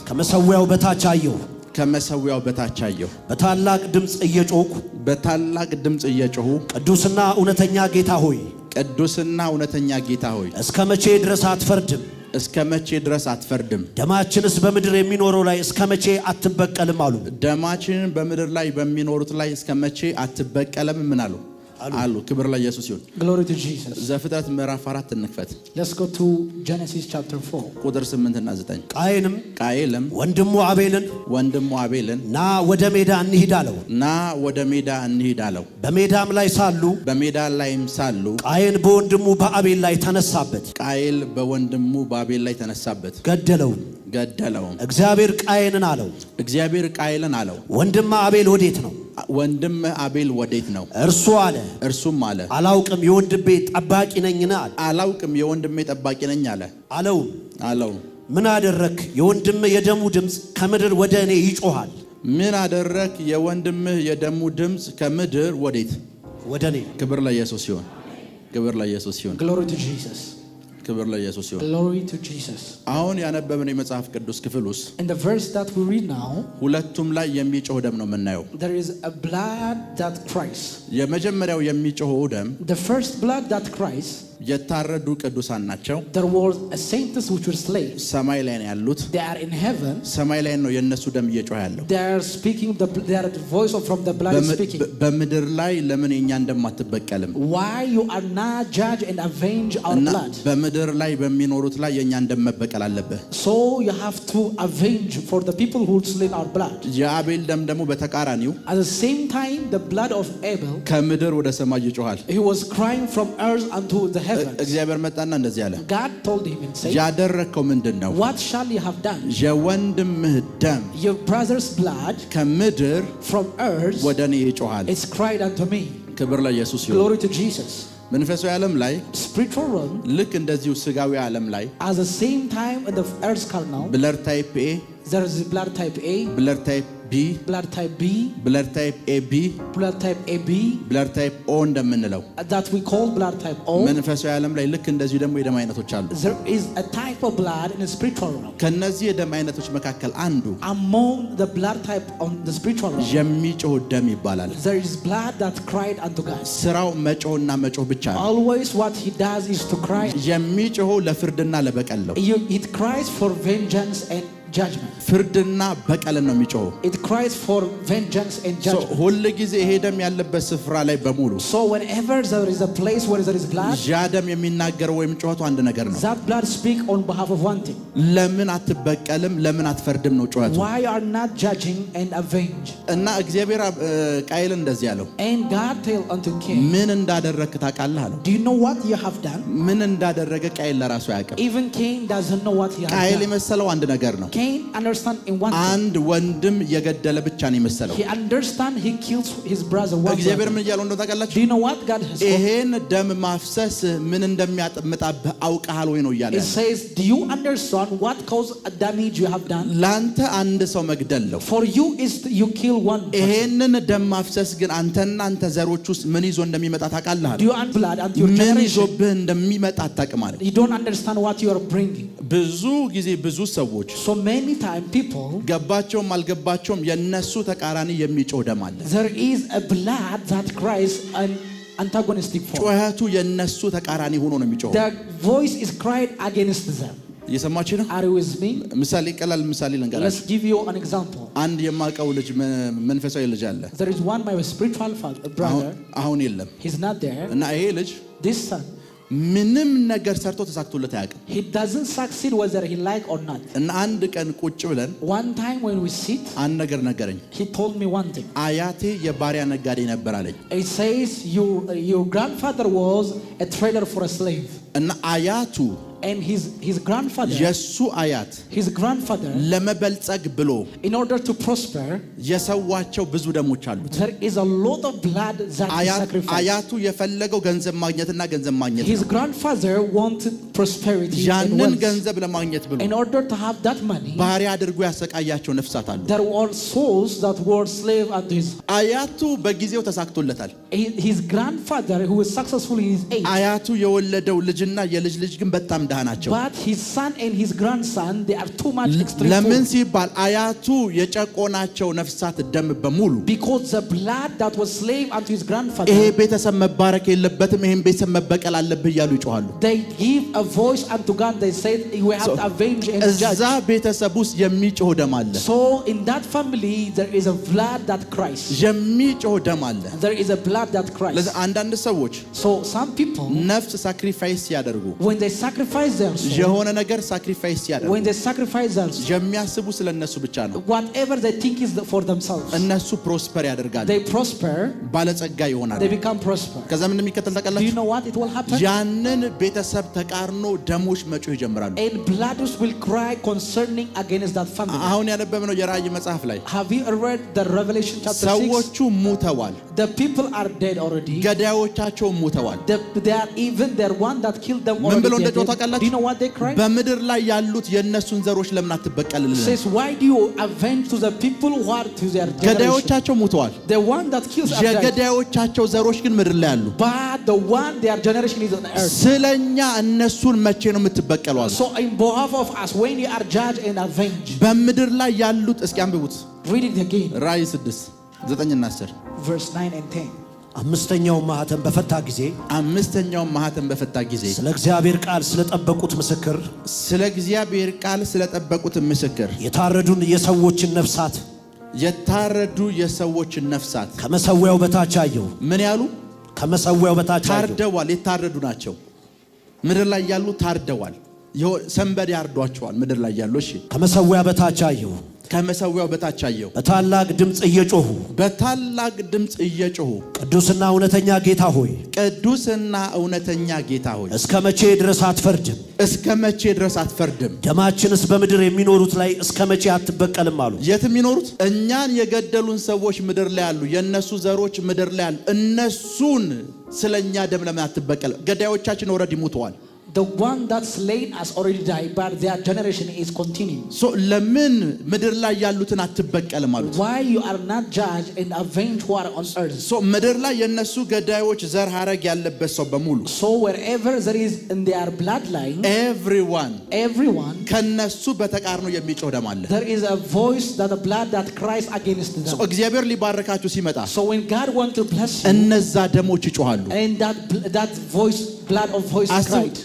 ከመሰዊያው በታች አየሁ። በታላቅ ድምፅ እየጮሁ ቅዱስና እውነተኛ ጌታ ሆይ እስከ መቼ ድረስ እስከ መቼ ድረስ አትፈርድም? ደማችንስ በምድር የሚኖረው ላይ እስከ መቼ አትበቀልም አሉ። ደማችንን በምድር ላይ በሚኖሩት ላይ እስከ መቼ አትበቀልም ምን አሉ? አሉ። ክብር ለኢየሱስ ይሁን። Glory to Jesus. ዘፍጥረት ምዕራፍ 4 እንክፈት። Let's go to Genesis chapter 4. ቁጥር 8 እና 9 ቃየንም ወንድሙ አቤልን ና ወደ ሜዳ እንሂድ አለው። በሜዳም ላይም ሳሉ ቃየን በወንድሙ በአቤል ላይ ተነሳበት። ገደለውም። እግዚአብሔር ቃየንን አለው ወንድም አቤል ወዴት ነው? እርሱም አለ አላውቅም የወንድሜ ጠባቂ ነኝ አለ። አለው ምን አደረክ? የወንድምህ የደሙ ድምፅ ከምድር ወደ እኔ ይጮሃል። ከምድር ወዴት? ወደ እኔ። ክብር ለኢየሱስ ይሁን። Glory to Jesus. ክብር ለኢየሱስ ይሁን። Glory to Jesus. አሁን ያነበብነው የመጽሐፍ ቅዱስ ክፍል ውስጥ In the verse that we read now, ሁለቱም ላይ የሚጮህ ደም ነው የምናየው። there is a blood that cries. የመጀመሪያው የሚጮኸው ደም The first blood that cries, የታረዱ ቅዱሳን ናቸው። there was a saints which were slain. ሰማይ ላይ ነው ያሉት። They are in heaven. ሰማይ ላይ ነው የነሱ ደም እየጮኸ ያለው። They are speaking, they are the voice from the blood is speaking. በምድር ላይ ለምን የኛ እንደማትበቀልም? Why you are not judge and avenge our blood? በምድር ላይ በሚኖሩት ላይ የኛ እንደመበቀል አለበት. So you have to avenge for the people who slain our blood. የአቤል ደም ደግሞ በተቃራኒው At the same time, the blood of Abel, ከምድር ወደ ሰማይ ይጮሃል። he was crying from earth unto the heavens. እግዚአብሔር መጣና እንደዚህ አለ። God told him and said, ያደረከው ምንድነው? what shall you have done? የወንድምህ ደም Your brother's blood ከምድር from earth ወደ እኔ ይጮሃል። it's cried unto me. ክብር ለኢየሱስ ይሁን። Glory to Jesus. መንፈሳዊ ዓለም ላይ Spiritual realm, ልክ እንደዚሁ ስጋዊ ዓለም ላይ at the same time in the earth carnal, ብለድ ታይፕ ኤ፣ there is blood type A, ብለድ ታይፕ ቢ፣ blood type B, ብለድ ታይፕ ኤቢ፣ blood type AB, ብለድ ታይፕ ኦ እንደምንለው that we call blood type O. መንፈሳዊ ዓለም ላይ ልክ እንደዚሁ ደግሞ የደም አይነቶች አሉ። There is a type of blood in the spiritual realm. ከነዚህ የደም አይነቶች መካከል አንዱ Among the blood type on the spiritual realm, የሚጮህ ደም ይባላል። there is blood that cried unto God. ስራው መጮህና መጮህ ብቻ ነው። Always what he does is to cry. የሚጮኸው ለፍርድና ለበቀል ነው። It cries for vengeance and judgment. ፍርድና በቀልን ነው የሚጮኸው። It cries for vengeance and judgment. ሁል ጊዜ ይሄ ደም ያለበት ስፍራ ላይ በሙሉ So whenever there is a place where there is blood, ያ ደም የሚናገረው ወይም ጮኸቱ አንድ ነገር ነው። that blood speak on behalf of one thing. ለምን አትበቀልም? ለምን አትፈርድም ነው ጮኸቱ። Why you are not judging and avenge? እና እግዚአብሔር ቃየልን እንደዚህ አለው። And God tell unto Cain, ምን እንዳደረክ ታውቃለህ አለው። do you know what you have done? ምን እንዳደረገ ቃየል ለራሱ አያውቅም። Even Cain doesn't know what he has ቃየል done. የመሰለው አንድ ነገር ነው። Cain understand in one thing. አንድ ወንድም የገደለ ብቻ ነው የመሰለው። He understand he kills his brother one እግዚአብሔር brother. ምን እያለው እንደው ታውቃላችሁ? Do you know what God has spoken? ይሄን ደም ማፍሰስ ምን እንደሚያመጣብህ አውቀሃል ወይ ነው እያለ። It says, do you understand what cause damage you have done? ላንተ አንድ ሰው መግደል ነው። For you is you kill one person. ይሄንን ደም ማፍሰስ ግን አንተና አንተ ዘሮች ውስጥ ምን ይዞ እንደሚመጣ ታውቃለህ? Do you understand blood and your ምን generation? ይዞብህ እንደሚመጣ አታውቅም ማለት። You don't understand what you are bringing. ብዙ ጊዜ ብዙ ሰዎች So many time people, ገባቸውም አልገባቸውም የነሱ ተቃራኒ የሚጮህ ደም አለ። there is a blood that cries an antagonistic form. ጩኸቱ የነሱ ተቃራኒ ሆኖ ነው የሚጮህ። The voice is cried against them. እየሰማችሁ ነው? Are you with me? ምሳሌ ቀላል ምሳሌ Let's ልንገራችሁ። give you an example. አንድ የማውቀው ልጅ መንፈሳዊ ልጅ አለ። There is one my spiritual brother. አሁን የለም He's not there. እና ይሄ ልጅ This son, ምንም ነገር ሰርቶ ተሳክቶለት አያውቅም። he doesn't succeed whether he like or not. እና አንድ ቀን ቁጭ ብለን One time when we sit, አንድ ነገር ነገረኝ። he told me one thing. አያቴ የባሪያ ነጋዴ ነበር አለኝ። It says your grandfather was a trader for a slave. እና አያቱ And his grandfather, የሱ አያት his grandfather, ለመበልጸግ ብሎ in order to prosper, የሰዋቸው ብዙ ደሞች አሉት። there is a lot of blood that he sacrificed. አያቱ የፈለገው ገንዘብ ማግኘትና ገንዘብ ማግኘት His ነው። grandfather wanted prosperity and ያንን wealth. ገንዘብ ለማግኘት ብሎ In order to have that money, ባሪያ አድርጎ ያሰቃያቸው ነፍሳት አሉ። there were souls that were slave unto his. አያቱ በጊዜው ተሳክቶለታል። His grandfather, who was successful in his age, አያቱ የወለደው ልጅና የልጅ ልጅ ግን በጣም ድሃ ናቸው። But his son and his grandson, they are too much extreme. ለምን ሲባል አያቱ የጨቆናቸው ነፍሳት ደም በሙሉ Because the blood that was slave unto his grandfather. ይሄ ቤተሰብ መባረክ የለበትም ይሄን ቤተሰብ መበቀል አለብህ እያሉ ይጮሃሉ። They give a voice unto God. They said we have to avenge and judge. እዛ ቤተሰብ ውስጥ የሚጮህ ደም አለ። So in that family there is a blood that cries. የሚጮህ ደም አለ። There is a blood that cries. ለዚህ አንዳንድ ሰዎች So some people, ነፍስ ሳክሪፋይስ ያደርጉ when they sacrifice their soul, የሆነ ነገር ሳክሪፋይስ ያደርጉ when they sacrifice their soul, የሚያስቡ ስለነሱ ብቻ ነው። whatever they think is for themselves, እነሱ ፕሮስፐር ያደርጋሉ። they prosper, ባለጸጋ ይሆናሉ። they become prosper. ከዛ ምን እንደሚከተል Do you ታውቃላችሁ? know what it will happen? ያንን ቤተሰብ ተቃርኖ ደሞች መጮህ ይጀምራሉ። And blood will cry concerning against that family. አሁን ያነበብነው የራእይ መጽሐፍ ላይ Have you read the Revelation chapter 6? ሰዎቹ ሙተዋል፣ The people are dead already. ገዳዮቻቸው ሙተዋል። They are even the one that killed them ምን already. ብለው they are እንደጮሁ dead. ታውቃላችሁ? Do you know what they cry? በምድር ላይ ያሉት የእነሱን ዘሮች ለምን አትበቀልልን? Says, why do you avenge to the people who are to their generation? ገዳዮቻቸው ሙተዋል፣ The one that kills are dead. የገዳዮቻቸው ዘሮች ግን ምድር ላይ አሉ። But the one their generation is on earth. ስለኛ እነሱን መቼ ነው የምትበቀሉ አሉ። So in behalf of us, when you are judged and avenged, በምድር ላይ ያሉት እስኪ አንብቡት read it again. ራእይ 6 9 እና 10 Verse 9 and 10. አምስተኛው ማህተም በፈታ ጊዜ አምስተኛውን ማህተም በፈታ ጊዜ ስለ እግዚአብሔር ቃል ስለጠበቁት ምስክር ስለ እግዚአብሔር ቃል ስለጠበቁት ምስክር የታረዱን የሰዎችን ነፍሳት የታረዱ የሰዎችን ነፍሳት ከመሰዊያው በታች አየሁ። ምን ያሉ? ከመሰዊያው በታች አየሁ። ታርደዋል። የታረዱ ናቸው። ምድር ላይ ያሉ ታርደዋል። ሰንበድ ያርዷቸዋል ምድር ላይ ያሉ። እሺ ከመሰዊያ በታች አየሁ። ከመሰዊያው በታች አየሁ። በታላቅ ድምፅ እየጮሁ በታላቅ ድምፅ እየጮሁ ቅዱስና እውነተኛ ጌታ ሆይ፣ ቅዱስና እውነተኛ ጌታ ሆይ እስከ መቼ ድረስ አትፈርድም? እስከ መቼ ድረስ አትፈርድም? ደማችንስ በምድር የሚኖሩት ላይ እስከ መቼ አትበቀልም አሉ። የት የሚኖሩት? እኛን የገደሉን ሰዎች ምድር ላይ አሉ። የነሱ ዘሮች ምድር ላይ አሉ። እነሱን ስለኛ ደም ለምን አትበቀልም? ገዳዮቻችን ኦልሬዲ ሙተዋል። The one that slain us already died, but their generation is continuing. So ለምን ምድር ላይ ያሉትን አትበቀልም አሉት? Why you are not judged and avenged who are on earth? So ምድር ላይ የነሱ ገዳዮች ዘር ሐረግ ያለበት ሰው በሙሉ So wherever there is in their bloodline, everyone ከነሱ በተቃርኖ የሚጮህ ደም አለ። there is a voice that the blood that cries against them. So እግዚአብሔር ሊባርካችሁ ሲመጣ So when God wants to bless you, እነዛ ደሞች ይጮሃሉ። and that voice, blood of voice cried.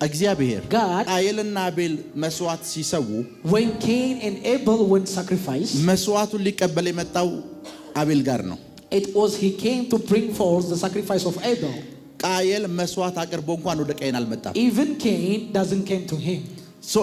እግዚአብሔር God, ቃየልና አቤል መስዋዕት ሲሰዉ when Cain and Abel went sacrifice, መስዋዕቱን ሊቀበል የመጣው አቤል ጋር ነው። it was he came to bring forth the sacrifice of Abel. ቃየል መስዋዕት አቅርቦ እንኳን ወደ ቃየን አልመጣም። Even Cain doesn't came to him. So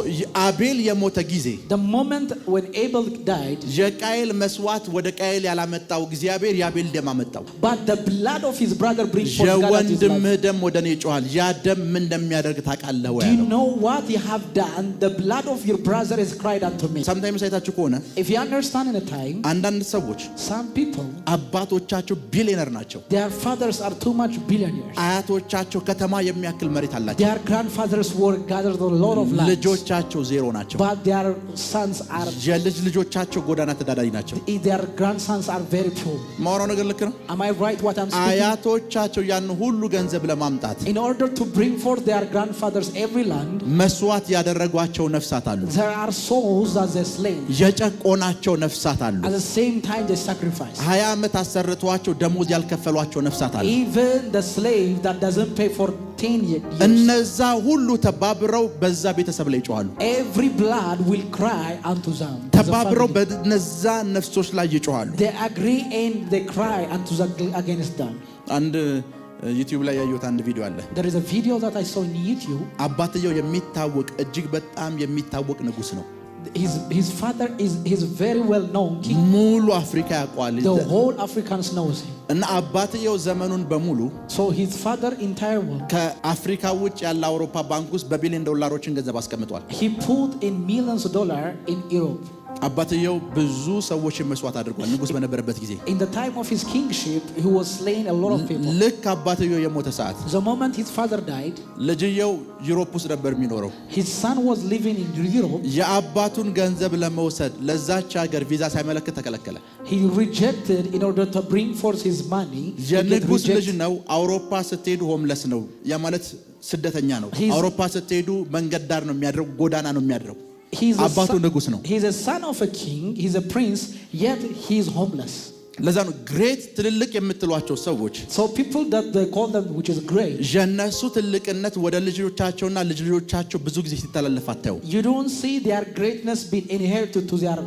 አቤል የሞተ ጊዜ The moment when Abel died, የቃየል መስዋዕት ወደ ቃየል ያላመጣው እግዚአብሔር የአቤል ደም አመጣው። but the blood of his brother bring forth God at his life. የወንድምህ ደም ወደ እኔ ይጮሃል። ያ ደም ምን እንደሚያደርግ ታውቃለህ ወይ? Do you know what you have done? The blood of your brother is cried unto me. sometimes አይታችሁ ከሆነ If you understand in a time, አንዳንድ ሰዎች some people, አባቶቻቸው ቢሊየነር ናቸው። their fathers are too much billionaires. አያቶቻቸው ከተማ የሚያክል መሬት አላቸው። Their grandfathers were gathered a lot of land. ልጆቻቸው ዜሮ ናቸው። But their sons are, የልጅ ልጆቻቸው ጎዳና ተዳዳሪ ናቸው። their grandsons are very poor. ማውራው ነገር ልክ ነው? Am I right what I'm speaking? አያቶቻቸው ያን ሁሉ ገንዘብ ለማምጣት In order to bring forth their grandfathers every land, መስዋዕት ያደረጓቸው ነፍሳት አሉ። there are souls that they slain. የጨቆናቸው ነፍሳት አሉ። At the same time they sacrifice. 20 ዓመት አሰርቷቸው ደሞዝ ያልከፈሏቸው ነፍሳት አሉ። Even the slave that doesn't pay for 10 years. እነዛ ሁሉ ተባብረው በዛ ቤተሰብ ላይ ይጮሃሉ። Every blood will cry unto them. ተባብረው በነዛ ነፍሶች ላይ ይጮሃሉ። They agree and they cry unto against them. አንድ ዩቲዩብ ላይ ያየሁት አንድ ቪዲዮ አለ። There is a video that I saw on YouTube. አባትየው የሚታወቅ እጅግ በጣም የሚታወቅ ንጉስ ነው። His father is very well known king. ሙሉ አፍሪካ ያውቀዋል። The whole Africans knows him. እና አባትየው ዘመኑን በሙሉ So his father entire world, ከአፍሪካ ውጭ ያለ አውሮፓ ባንክ ውስጥ በቢሊዮን ዶላሮችን ገንዘብ አስቀምጧል። he put in millions of dollars in Europe. አባትየው ብዙ ሰዎችን መስዋዕት አድርጓል ንጉስ በነበረበት ጊዜ። In the time of his kingship, he was slain a lot of people. ልክ አባትየው የሞተ ሰዓት The moment his father died, ልጅየው ዩሮፕ ውስጥ ነበር የሚኖረው። his son was living in Europe. የአባቱን ገንዘብ ለመውሰድ ለዛች ሀገር ቪዛ ሳይመለከት ተከለከለ። He rejected in order to bring forth his money. የንጉስ ልጅ ነው። አውሮፓ ስትሄዱ ሆምለስ ነው። ያ ማለት ስደተኛ ነው። አውሮፓ ስትሄዱ መንገድ ዳር ነው የሚያድረው፣ ጎዳና ነው የሚያድረው። አባቱ ንጉስ ነው። He's a son of a king, he's a prince, yet he is homeless. ለዛ ነው ግሬት ትልልቅ የምትሏቸው ሰዎች So people that they call them which is great, የነሱ ትልቅነት ወደ ልጆቻቸውና ልጆቻቸው ብዙ ጊዜ ሲተላለፍ አታዩ። you don't see their greatness being inherited to their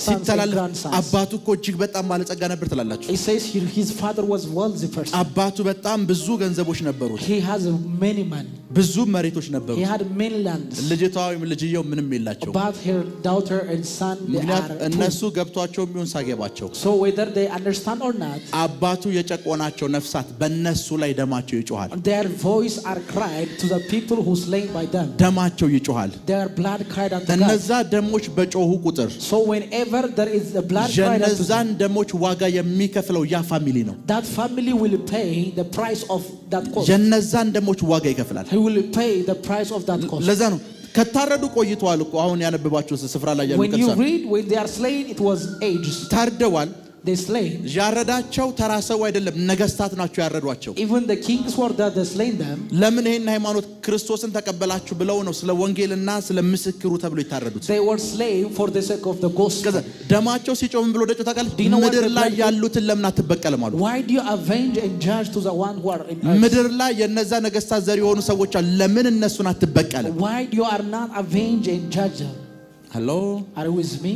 sons and grandsons. አባቱ እኮ እጅግ በጣም ባለጸጋ ነበር ትላላችሁ። It says his father was wealthy person. አባቱ በጣም ብዙ ገንዘቦች ነበሩት። He has many money. ብዙ መሬቶች ነበሩት። He had many lands. ልጅቷ ወይም ልጅየው ምንም የላቸው። But her daughter and son they are እነሱ ገብቷቸው የሚሆን ሳገባቸው so whether they understand or not, አባቱ የጨቆናቸው ነፍሳት በእነሱ ላይ ደማቸው ይጮሃል። their voice are cried to the people who slain by them. ደማቸው ይጮሃል። Their blood cried unto God. እነዛ ደሞች በጮሁ ቁጥር So whenever there is a blood cried unto የነዛን ደሞች ዋጋ የሚከፍለው ያ ፋሚሊ ነው። that family will pay the price of that cost. የነዛን ደሞች ዋጋ ይከፍላል። He will pay the price of that cost. ለዛ ነው ከታረዱ ቆይተዋል እኮ አሁን ያነበባቸው ስፍራ ላይ ያሉ When you read when they are slain, it was ages. ታርደዋል። They slain. ያረዳቸው ተራ ሰው አይደለም፣ ነገስታት ናቸው ያረዷቸው። Even the kings were that they slain them. ለምን ይሄን ሃይማኖት ክርስቶስን ተቀበላችሁ ብለው ነው ስለ ወንጌልና ስለ ምስክሩ ተብሎ ይታረዱት። They were slain for the sake of the gospel. ደማቸው ሲጮም ብሎ ደጭ ታውቃለህ። ምድር ላይ ያሉትን ለምን አትበቀልም አሉ። Why do you avenge and judge to the one who are in earth? ምድር ላይ የነዛ ነገስታት ዘር የሆኑ ሰዎች አሉ፣ ለምን እነሱን አትበቀልም? Why do you are not avenge and judge them? ሄሎ Are you with me?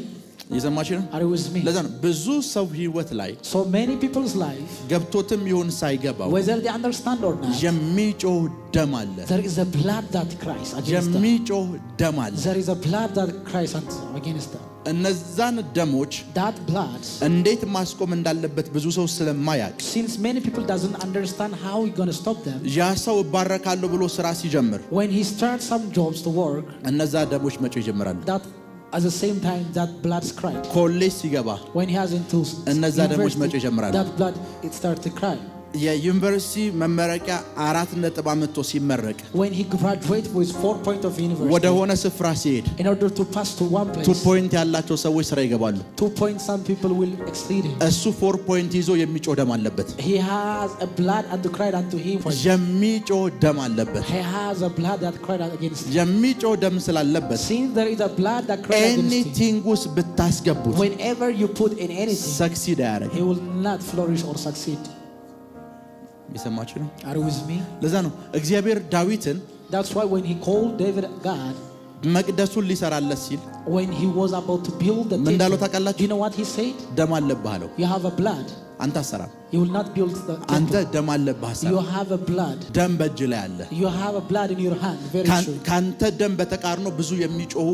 እየሰማችሁ ነው? Are you with me? ለዛ ነው ብዙ ሰው ህይወት ላይ So many people's life, ገብቶትም ይሁን ሳይገባው whether they understand or not, የሚጮህ ደም አለ። there is a blood that cries against them. የሚጮህ ደም አለ። There is a blood that cries against them. እነዛን ደሞች That blood, እንዴት ማስቆም እንዳለበት ብዙ ሰው ስለማያውቅ since many people doesn't understand how we're going to stop them, ያ ሰው እባረካለሁ ብሎ ስራ ሲጀምር when he starts some jobs to work, እነዛ ደሞች መጮህ ይጀምራሉ። that at the same time that blood cries. ኮሌጅ ሲገባ When he has into እነዛ ደሞች መጮህ university, ይጀምራሉ። that blood it starts to cry. የዩኒቨርሲቲ መመረቂያ 4 አመቶ ሲመረቅ When he graduates with 4 points of university, ወደ ሆነ ስፍራ ሲሄድ in order to pass to one place, 2 ፖይንት ያላቸው ሰዎች ስራ ይገባሉ። 2 points some people will exceed him. እሱ 4 ፖይንት ይዞ የሚጮህ ደም አለበት። He has a blood and cried unto him for him. የሚጮህ ደም አለበት። He has a blood that cried out against him. የሚጮህ ደም ስላለበት Since there is a blood that cried against him, ኤኒቲንግ ውስጥ ብታስገቡት whenever you put in anything, ሰክሲድ አያደርግ። he will not flourish or succeed. የሰማችሁ ነው? Are you with me? ለዛ ነው እግዚአብሔር ዳዊትን That's why when he called David God, መቅደሱን ሊሰራለት ሲል when he was about to build the ምን እንዳለው temple, ታውቃላችሁ? do you know what he said? ደም አለብህ አለው። You have a blood. አንተ አሰራም። You will not build the አንተ temple. ደም አለብህ አሰራም። You have a blood. ደም በእጅ ላይ አለ። You have a blood in your hand. Very true. ካንተ ደም በተቃርኖ ብዙ የሚጮሁ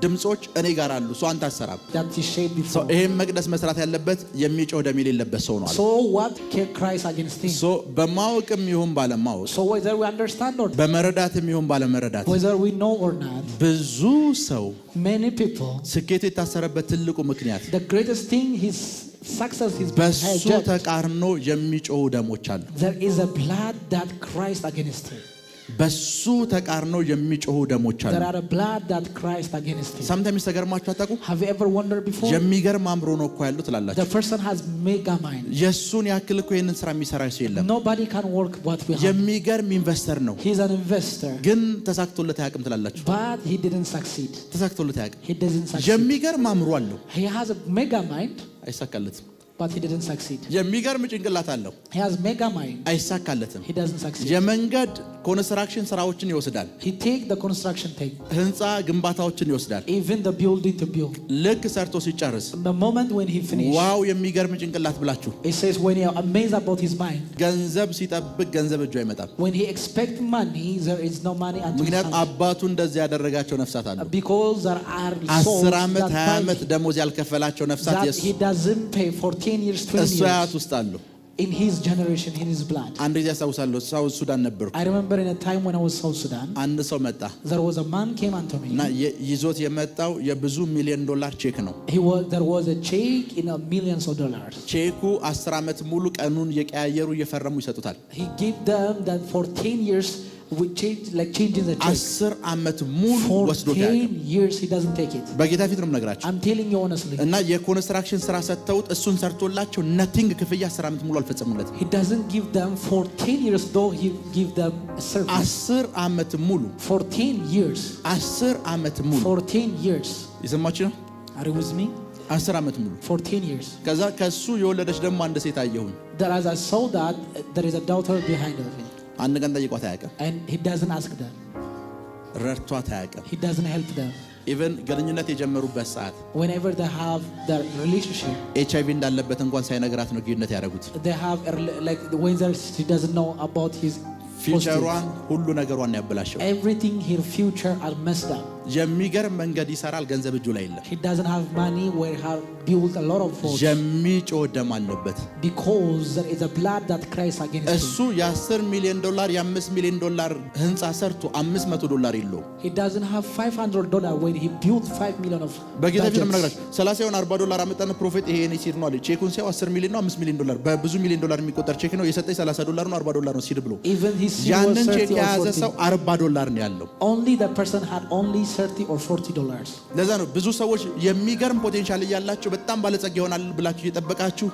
ድምጾች እኔ ጋር አሉ። ሰው አንተ አሰራም። That is shaped ሰው before. ይሄን መቅደስ መስራት ያለበት የሚጮህ ደም የሌለበት ሰው ነው አለ። So what cries against him? ሶ በማወቅም ይሁን ባለማወቅ So whether we understand or not, በመረዳትም ይሁን ባለመረዳት whether we know or not, ብዙ ሰው many people, ስኬቱ የታሰረበት ትልቁ ምክንያት the greatest thing his success is በሱ hijacked. ተቃርኖ የሚጮሁ ደሞች አሉ። There is a blood that cries against him. በሱ ተቃርኖ የሚጮሁ ደሞች አሉ። There are a blood that cries against him. ሳምታይምስ ተገርማችሁ አታውቁ? Have you ever wondered before? የሚገርም አእምሮ ነው እኮ ያለው The ትላላችሁ። person has mega mind. የሱን ያክል እኮ ይሄንን ስራ የሚሰራ ሰው የለም። Nobody can work what we have. የሚገርም ኢንቨስተር ነው፣ He's an investor, ግን ተሳክቶለት አያውቅም ትላላችሁ። but he didn't succeed. ተሳክቶለት አያውቅም። He doesn't succeed. የሚገርም አእምሮ አለው፣ He has a mega mind, አይሳካለትም። but he didn't succeed. የሚገርም ጭንቅላት አለው፣ He has mega mind. አይሳካለትም። He doesn't succeed. የመንገድ ኮንስትራክሽን ስራዎችን ይወስዳል፣ He take the construction thing, ህንፃ ግንባታዎችን ይወስዳል። even the building to build. ልክ ሰርቶ ሲጨርስ The moment when he finished, ዋው የሚገርም ጭንቅላት ብላችሁ he says when you are amazed about his mind, ገንዘብ ሲጠብቅ ገንዘብ እጁ አይመጣም። when he expect money, there is no money until his ምክንያቱም hand. አባቱ እንደዚህ ያደረጋቸው ነፍሳት አሉ። Because there are souls 10 ዓመት that 20 buy ዓመት ደሞዝ ያልከፈላቸው ነፍሳት that he doesn't pay for 10 years, 20 እሱ years አያት ውስጥ አሉ። in his generation, in his blood. አንድ ጊዜ ያስታውሳለሁ፣ ሳውዝ ሱዳን ነበርኩ። I remember in a time when I was South Sudan, አንድ ሰው መጣ there was a man came unto me. እና ይዞት የመጣው የብዙ ሚሊዮን ዶላር ቼክ ነው። There was a check in a millions of dollars. ቼኩ 10 ዓመት ሙሉ ቀኑን የቀያየሩ እየፈረሙ ይሰጡታል። He gave them that for 10 years We change, like changing the check. 10 ዓመት ሙሉ ወስዶት 10 years he doesn't take it. በጌታ ፊት ነው የምነግራችሁ። I'm telling you honestly. እና የኮንስትራክሽን ስራ ሰጥተውት እሱን ሰርቶላቸው ነቲንግ ክፍያ 10 ዓመት ሙሉ አልፈጸሙለት። He doesn't give them for 10 years though he give them a service. 10 ዓመት ሙሉ 14 years. 10 ዓመት ሙሉ 14 years. ይሰማችሁ ነው? Are you with me? 10 ዓመት ሙሉ 14 years. ከዛ ከሱ የወለደች ደግሞ አንድ ሴት አየሁኝ። That as I saw that there is a daughter behind of him. አንድ ቀን ጠይቋት አያውቅም። And he doesn't ask them. ረድቷት አያውቅም። He doesn't help them. ኢቨን ግንኙነት የጀመሩበት ሰዓት Whenever they have their relationship, ኤችአይቪ እንዳለበት እንኳን ሳይነግራት ነው ግንኙነት ያደረጉት። they have like when she doesn't know about his ፊውቸሯን ሁሉ ነገሯን ያበላሸው። everything her future are messed up. የሚገርም መንገድ ይሰራል፣ ገንዘብ እጁ ላይ የለም። He doesn't have money where he have built a lot of fortune. የሚጮህ ደም አለበት። Because there is a blood that cries against እሱ him. የ10 ሚሊዮን ዶላር የ5 ሚሊዮን ዶላር ህንፃ ሰርቶ $500 የለው። He doesn't have $500 when he built 5 million of በጌታ ፊት ነው budgets. የምነግራችሁ። 30 ይሁን $40 አመጣን ፕሮፌት ይሄ እኔ ሲድ ነው አለ። ቼኩን ሲያው 10 ሚሊዮን ነው 5 ሚሊዮን ዶላር በብዙ ሚሊዮን ዶላር የሚቆጠር ቼክ ነው የሰጠኝ። $30 ነው $40 ነው ሲድ ብሎ Even his seed was ያንን ቼክ 30 or የያዘ 40. ሰው $40 ነው ያለው። Only the person had only $30 or $40. ለዛ ነው ብዙ ሰዎች የሚገርም ፖቴንሻል እያላቸው በጣም ባለጸጋ ይሆናል ብላችሁ እየጠበቃችሁ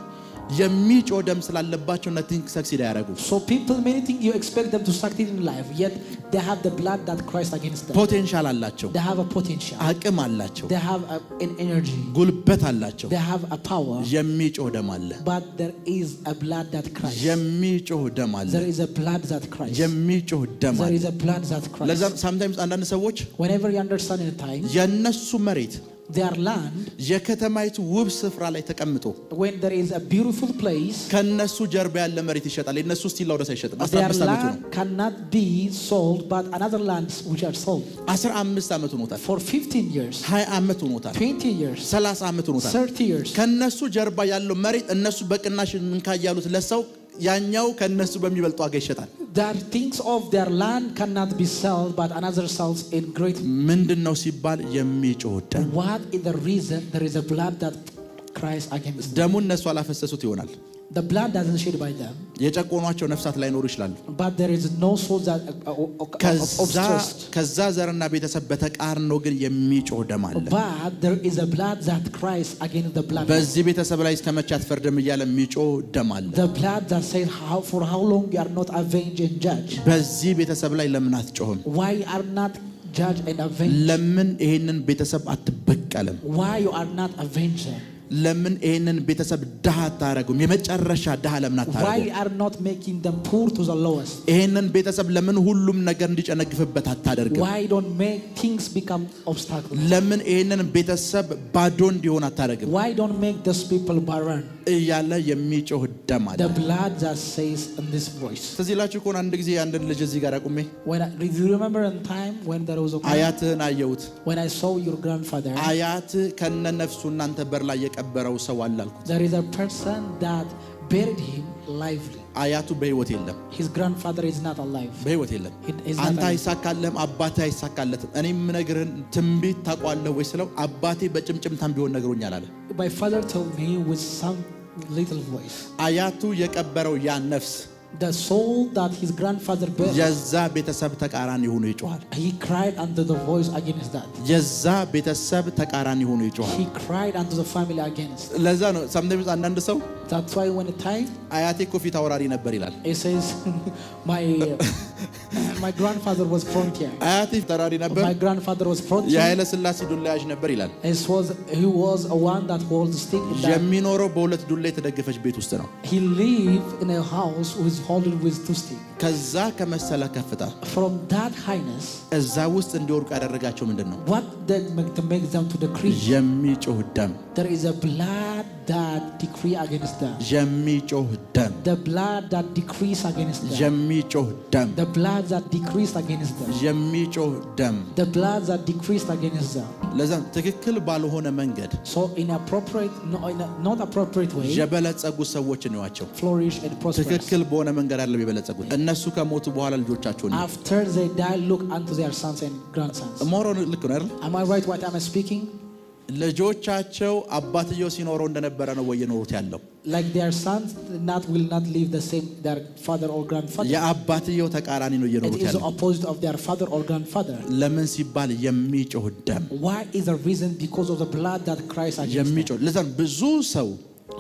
የሚጮህ ደም ስላለባቸው ነቲንግ ሰክሲድ አያደርጉ። So people, many things you expect them to succeed in life, yet they have the blood that cries against them. ፖቴንሻል አላቸው፣ They have a potential. አቅም አላቸው፣ They have an energy. ጉልበት አላቸው። They have a power. የሚጮህ ደም አለ፣ But there is a blood that cries. የሚጮህ ደም አለ፣ There is a blood that cries. የሚጮህ ደም There አለ። is a blood that cries. ለዛ ሳምታይምስ አንዳንድ ሰዎች Whenever you understand in time, የነሱ መሬት their land, የከተማይቱ ውብ ስፍራ ላይ ተቀምጦ when there is a beautiful place, ከነሱ ጀርባ ያለ መሬት ይሸጣል። የነሱ ስቲል አውደስ አይሸጥም። their 15 ዓመቱ ነው። land cannot be sold, but another lands which are sold 15 ዓመቱ ሆኖታል። for 15 years, 20 ዓመቱ ሆኖታል። 20 years, 30 ዓመቱ ሆኖታል። 30 years. ከነሱ ጀርባ ያለው መሬት እነሱ በቅናሽ እንካ ያሉት ለሰው ያኛው ከነሱ በሚበልጥ ዋጋ ይሸጣል። That things of their land cannot be sold, but another sells in great. ምንድነው ሲባል የሚጮህ ደም። What is the reason? There is a blood that cries against them. ደሙን እነሱ አላፈሰሱት ይሆናል። The blood doesn't shed by them, የጨቆኗቸው ነፍሳት ላይኖሩ ይችላሉ። but there is no soul that obstructs. ከዛ ዘርና ቤተሰብ በተቃርኖ ግን የሚጮህ ደም አለ። But there is a blood that cries against the blood. በዚህ ቤተሰብ ላይ እስከመቼ አትፈርድም እያለ የሚጮህ ደም አለ። The blood that says, for how long you are not avenged and judged? በዚህ ቤተሰብ ላይ ለምን አትጮህም? Why you are not judged and avenged? ለምን ይሄንን ቤተሰብ አትበቀልም? Why you are not avenged? ለምን ይሄንን ቤተሰብ ድሃ አታረጉም? የመጨረሻ ድሃ ለምን Why አታረጉም? you are not making them poor to the lowest? ይሄንን ቤተሰብ ለምን ሁሉም ነገር እንዲጨነግፍበት አታደርግም? Why don't make things become obstacles? ለምን ይሄንን ቤተሰብ ባዶ እንዲሆን አታደርግም? Why don't make those people barren? እያለ የሚጮህ ደም አለ። The blood that says in this voice. ትዝ ይላችሁ ከሆነ አንድ ጊዜ አንድን ልጅ እዚህ ጋር አቁሜ Do you remember in time when there was a አያትህን አየሁት። when I saw your grandfather? አያትህ ከነ ነፍሱ እናንተ በር ላይ የቀበረው ሰው አለ አልኩት። There is a person that buried him lively. አያቱ በህይወት የለም፣ His grandfather is not alive. በህይወት የለም። He's not አንተ alive. አይሳካልህም፣ አባትህ አይሳካለትም። እኔ የምነግርህን ትንቢት ታውቀዋለህ ወይ ስለው አባቴ በጭምጭምታም ቢሆን ነግሮኛል አለ። My father told me with some little voice. አያቱ የቀበረው ያ ነፍስ The soul that his grandfather buried, የዛ ቤተሰብ ተቃራኒ ሆኖ ይጮሃል። he cried unto the voice against that. የዛ ቤተሰብ ተቃራኒ ሆኖ ይጮሃል። He cried unto the family against. ለዛ ነው ሰምተምስ አንዳንድ ሰው That's why when the time አያቴ እኮ ፊት አውራሪ ነበር ይላል። it says my grandfather was frontier. አያቴ ፊት አውራሪ ነበር፣ My grandfather was frontier. የኃይለ ሥላሴ ዱላ ያዥ ነበር ይላል። He was a one that holds stick in that. የሚኖረው በሁለት ዱላ የተደገፈች ቤት ውስጥ ነው። He lived in a house who is holding with two sticks. ከዛ ከመሰለ ከፍታ From that highness, እዛ ውስጥ እንዲወርቁ ያደረጋቸው ምንድን ነው? what that make them to decree? የሚጮህ ደም፣ There is a blood that decree against them. የሚጮህ ደም፣ The blood that decrees against them. የሚጮህ ደም፣ The blood that decrees against them. የሚጮህ ደም። The blood that decrees against them. ለዛም ትክክል ባልሆነ መንገድ So in not appropriate way, የበለጸጉ ሰዎች ነዋቸው። flourish and prosper. ትክክል በሆነ መንገድ አይደለም የበለጸጉት። እነሱ ከሞቱ በኋላ ልጆቻቸው ነው። After they die, look unto their sons and grandsons. ሞሮ ልክ ነው አይደል? Am I right what am I speaking? ልጆቻቸው አባትየው ሲኖረው እንደነበረ ነው ወይ የኖሩት ያለው? Like their sons will not live the same their father or grandfather. የአባትየው ተቃራኒ ነው የኖሩት ያለው. It is ያለው. opposite of their father or grandfather. ለምን ሲባል የሚጮህ ደም. Why is the reason? Because of the blood that Christ against የሚጮህ ለዛም ብዙ ሰው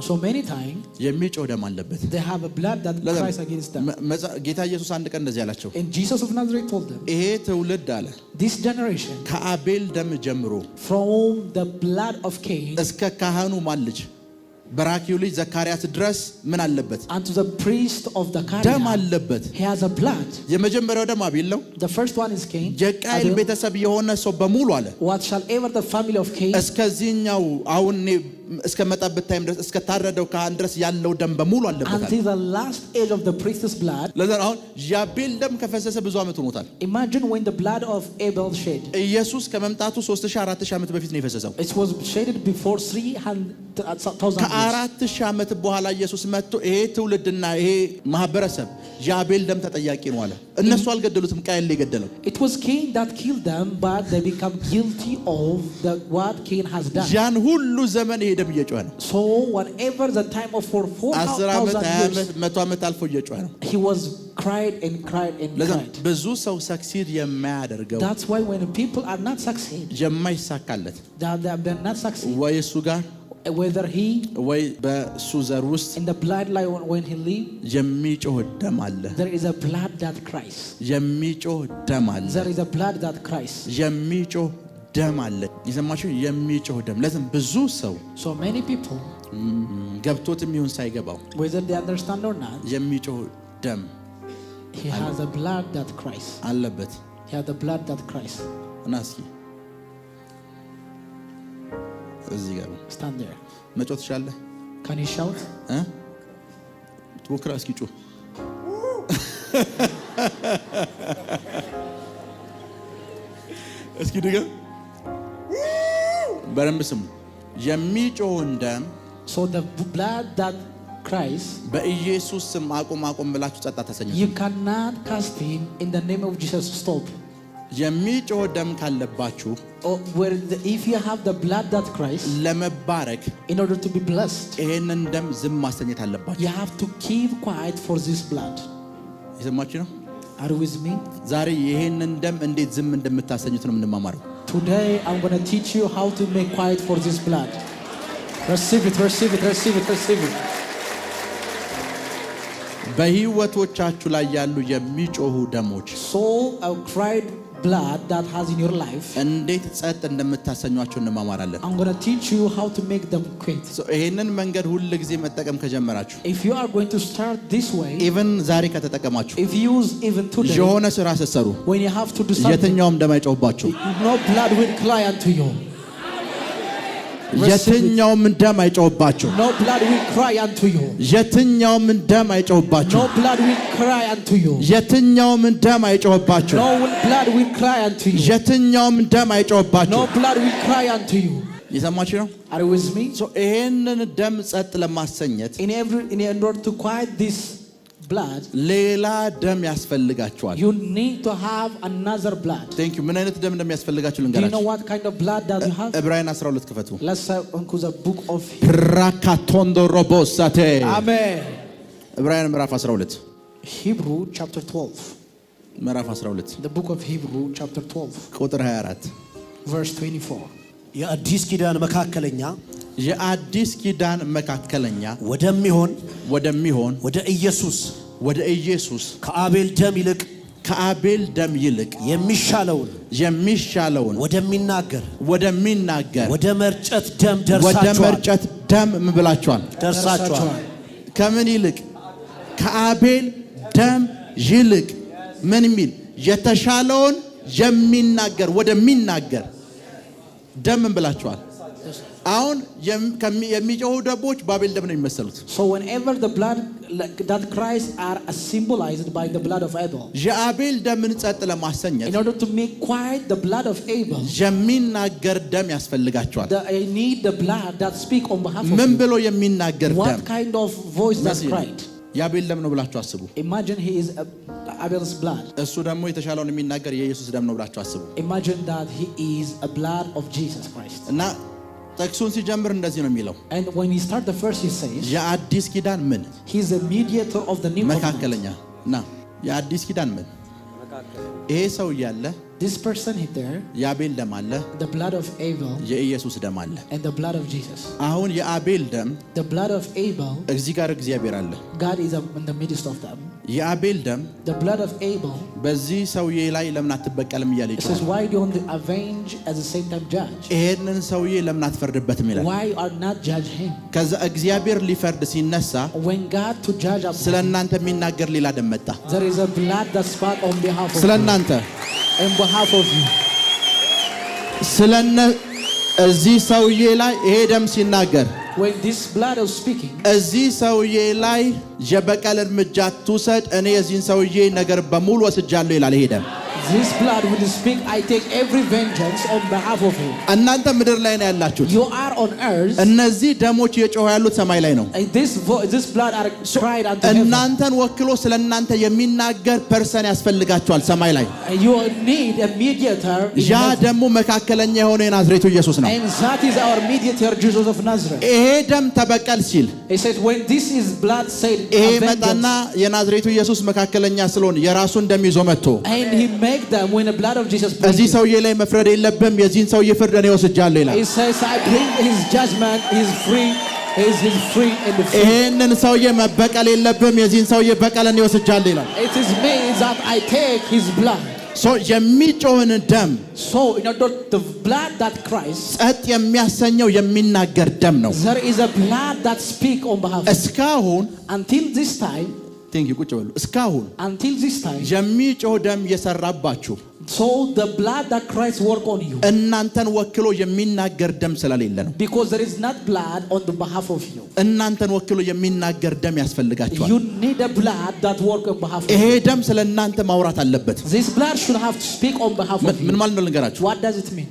so many times የሚጮህ ደም አለበት. they have a blood that Christ against them. ጌታ ኢየሱስ አንድ ቀን እንደዚህ አላቸው. And Jesus of Nazareth told them, ይሄ ትውልድ አለ this generation ከአቤል ደም ጀምሮ from the blood of Cain እስከ ካህኑ ማን ልጅ በራኪው ልጅ ዘካርያስ ድረስ ምን አለበት? unto the priest of the ደም አለበት. he has a blood. የመጀመሪያው ደም አቤል ነው. The first one is Cain. የቃይል ቤተሰብ የሆነ ሰው በሙሉ አለ what shall ever the family of Cain እስከዚህኛው አሁን እስከ መጣበት ታይም ድረስ እስከ ታረደው ካህን ድረስ ያለው ደም በሙሉ አለበት until the last age of the priest's blood. ለዛ አሁን የአቤል ደም ከፈሰሰ ብዙ ዓመት ሆኖታል. imagine when the blood of Abel shed. ኢየሱስ ከመምጣቱ 3000-4000 ዓመት በፊት ነው የፈሰሰው. it was shedded before 300,000 ከ4000 ዓመት በኋላ ኢየሱስ መጥቶ ይሄ ትውልድና ይሄ ማህበረሰብ የአቤል ደም ተጠያቂ ነው አለ። እነሱ አልገደሉትም፣ ቃየል ላይ ገደለው። it was Cain that killed them, but they become guilty of what Cain has done. ያን ሁሉ ዘመን ይሄ ደም እየጮኸ ነው። so whatever the time of for 10 ዓመት 20 years ዓመት 100 ዓመት አልፎ እየጮኸ ነው። he was cried and cried and cried. ብዙ ሰው ሰክሲድ የማያደርገው that's why when people are not succeed የማይሳካለት they're not succeed ወይ እሱ ጋር whether he ወይ በሱ ዘር ውስጥ in the bloodline when he live የሚጮህ ደም አለ። there is a blood that cries. የሚጮህ ደም አለ። there is a blood that cries. የሚጮህ ደም አለ። የሰማችሁ የሚጮህ ደም። ለዚህ ብዙ ሰው so many people ገብቶትም ይሁን ሳይገባው whether they understand or not የሚጮህ ደም he has a blood that cries አለበት። he has the blood that cries. እና እስኪ እዚህ ጋር stand there. መጮህ ትችላለህ? can you shout? ትሞክራ እስኪ ጮህ። እስኪ ድገም በደንብ ስሙ። የሚጮህ ደም so the blood that cries በኢየሱስ ስም አቁም አቁም ብላችሁ ጸጥ አታሰኙት። you cannot cast him in the name of Jesus. stop. የሚጮህ ደም ካለባችሁ if you have the blood that cries ለመባረክ in order to be blessed ይሄንን ደም ዝም ማሰኘት አለባችሁ። you have to keep quiet for this blood. የሰማችሁ ነው? are you with me? ዛሬ ይሄንን ደም እንዴት ዝም እንደምታሰኙት ነው የምንማማረው። today I'm going to teach you how to make quiet for this blood. receive it, receive it, receive it, receive it. በህይወቶቻችሁ ላይ ያሉ የሚጮሁ ደሞች so a cried blood that has in your life እንዴት ጸጥ እንደምታሰኟቸው እንማማራለን። I'm going to teach you how to make them quiet. ይሄንን መንገድ ሁሉ ጊዜ መጠቀም ከጀመራችሁ if you are going to start this way ኢቭን ዛሬ ከተጠቀማችሁ if you use even today የሆነ ስራ ስትሰሩ when you have to do something የትኛውም ደም አይጮህባችሁ። no blood will cry unto you. የትኛውም ደም አይጮህባችሁ። no blood will cry unto you. የትኛውም ደም አይጮህባችሁ። no blood will cry unto you. የትኛውም ደም አይጮህባችሁ። no blood will cry unto you. የትኛውም ደም አይጮህባችሁ። no blood will cry unto you. የሰማችሁ ነው? are you with me? ይሄንን ደም ጸጥ ለማሰኘት in order to quiet this blood ሌላ ደም ያስፈልጋችኋል። you need to have another blood. thank you ምን አይነት ደም እንደሚያስፈልጋችሁ do you ልንገራችሁ። know what kind of blood that you have? ዕብራውያን 12 ክፈቱ። let's go the book of ራካቶንዶ ሮቦሳቴ amen. ዕብራውያን ምዕራፍ 12 Hebrew chapter 12 ምዕራፍ 12 the book of Hebrew chapter 12 ቁጥር 24 verse 24 የአዲስ ኪዳን መካከለኛ የአዲስ ኪዳን መካከለኛ ወደሚሆን ወደ ኢየሱስ ከአቤል ደም ይልቅ የሚሻለውን ወደሚናገር ወደ መርጨት ደም ምን ብላችኋል? ደርሳችኋል። ከምን ይልቅ? ከአቤል ደም ይልቅ ምን የሚል የተሻለውን የሚናገር ወደሚናገር ደም ምን ብላችኋል? አሁን የሚጮሁ ደቦች በአቤል ደም ነው የሚመሰሉት። so whenever the blood that cries are symbolized by the blood of Abel የአቤል ደምን ጸጥ ለማሰኘት in order to make quiet the blood of Abel የሚናገር ደም ያስፈልጋቸዋል። I need the blood that speak on behalf of ምን ብሎ የሚናገር ደም? what kind of voice that cried? የአቤል ደም ነው ብላችሁ አስቡ። imagine he is Abel's blood እሱ ደግሞ የተሻለውን የሚናገር የኢየሱስ ደም ነው ብላችሁ አስቡ። imagine that he is a blood of Jesus Christ እና ጥቅሱን ሲጀምር እንደዚህ ነው የሚለው And when he start the verse he says የአዲስ ኪዳን ምን he's the mediator of the new covenant መካከለኛ ና የአዲስ ኪዳን ምን ይሄ ሰው ያለ this person hit there የአቤል ደም አለ the blood of Abel የኢየሱስ ደም አለ and the blood of Jesus አሁን የአቤል ደም the blood of Abel እዚህ ጋር እግዚአብሔር አለ God is in the midst of them የአቤል ደም the blood of Abel በዚህ ሰውዬ ላይ ለምን አትበቀልም ይላል it says why don't you avenge at the same time judge ይሄንን ሰውዬ ለምን አትፈርድበትም ይላል why are not judge him ከዛ እግዚአብሔር ሊፈርድ ሲነሳ when God to judge ስለናንተ የሚናገር ሌላ ደም መጣ there is a blood that spoke on behalf of ስለናንተ on behalf of you ስለነ እዚህ ሰውዬ ላይ ይሄ ደም ሲናገር when this blood is speaking እዚህ ሰውዬ ላይ የበቀል እርምጃ ትውሰድ እኔ የዚህን ሰውዬ ነገር በሙሉ ወስጃለሁ ይላል ይሄ ደም this blood will speak I take every vengeance on behalf of you እናንተ ምድር ላይ ነው ያላችሁት you are on earth እነዚህ ደሞች የጮሁ ያሉት ሰማይ ላይ ነው and this blood are cried unto heaven እናንተን ወክሎ ስለናንተ የሚናገር ፐርሰን ያስፈልጋችኋል ሰማይ ላይ you need a mediator ያ ደግሞ መካከለኛ የሆነ የናዝሬቱ ኢየሱስ ነው and that is our mediator Jesus of Nazareth ይሄ ደም ተበቀል ሲል he said when this is blood said ይሄ መጣና የናዝሬቱ ኢየሱስ መካከለኛ ስለሆነ የራሱን ደም ይዞ መጥቶ and he make them when the blood of Jesus እዚህ ሰውዬ ላይ መፍረድ የለብም የዚህን ሰውዬ ፍርድ እኔ ወስጃለሁ ይላል he says I bring his judgment he is free is free and free ይሄንን ሰውዬ መበቀል የለብም የዚህን ሰውዬ በቀል እኔ ወስጃለሁ ይላል it is me that I take his blood so የሚጮህን ደም so in order the blood that Christ ጸጥ የሚያሰኘው የሚናገር ደም ነው there is a blood that speak on behalf of እስካሁን until this time ቁጭ በሉ እስካሁን until this time የሚጮህ ደም የሰራባችሁ so the blood that Christ work on you እናንተን ወክሎ የሚናገር ደም ስለሌለ ነው because there is not blood on the behalf of you እናንተን ወክሎ የሚናገር ደም ያስፈልጋችኋል you need a blood that work on behalf of ይሄ you ደም ስለናንተ ማውራት አለበት this blood should have to speak on behalf of you ምን ማለት ነው ልንገራችሁ what does it mean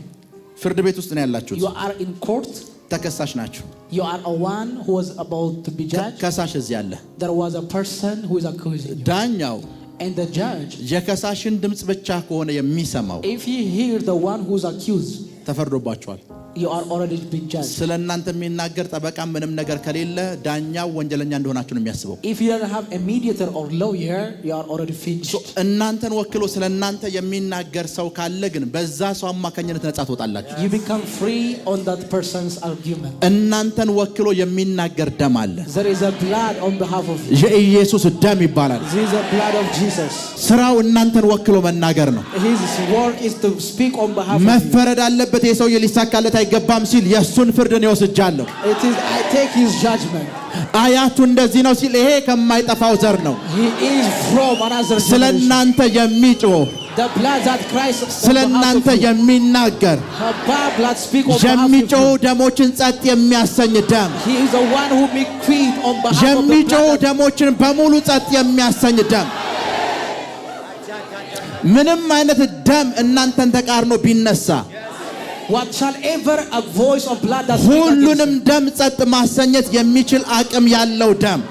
ፍርድ ቤት ውስጥ ነው ያላችሁት you are in court ተከሳሽ ናችሁ you are a one who was about to be judged ከሳሽ እዚህ አለ there was a person who is accusing you ዳኛው and the judge የከሳሽን ድምጽ ብቻ ከሆነ የሚሰማው if he hear the one who is accused ተፈርዶባችኋል you are already been judged ስለናንተ የሚናገር ጠበቃ ምንም ነገር ከሌለ ዳኛው ወንጀለኛ እንደሆናችሁ ነው የሚያስበው if you don't have a mediator or lawyer you are already finished እናንተን ወክሎ ስለናንተ የሚናገር ሰው ካለ ግን በዛ ሰው አማካኝነት ነፃ ትወጣላችሁ you become free on that person's argument እናንተን ወክሎ የሚናገር ደም አለ there is a blood on behalf of you የኢየሱስ ደም ይባላል this is the blood of Jesus ስራው እናንተን ወክሎ መናገር ነው his work is to speak on behalf of you መፈረድ አለበት የሰው ሊሳካለት አይገባም ሲል የሱን ፍርድን ይወስጃለሁ it is I take his judgment አያቱ እንደዚህ ነው ሲል ይሄ ከማይጠፋው ዘር ነው he is from another ስለናንተ የሚጮህ the blood that Christ ስለናንተ የሚናገር blood speak on behalf of የሚጮህ ደሞችን ጸጥ የሚያሰኝ ደም he is the one who make quiet on behalf of የሚጮህ ደሞችን በሙሉ ጸጥ የሚያሰኝ ደም ምንም አይነት ደም እናንተን ተቃርኖ ቢነሳ whatsoever a voice of blood that ሁሉንም ደም ጸጥ ማሰኘት የሚችል አቅም ያለው ደም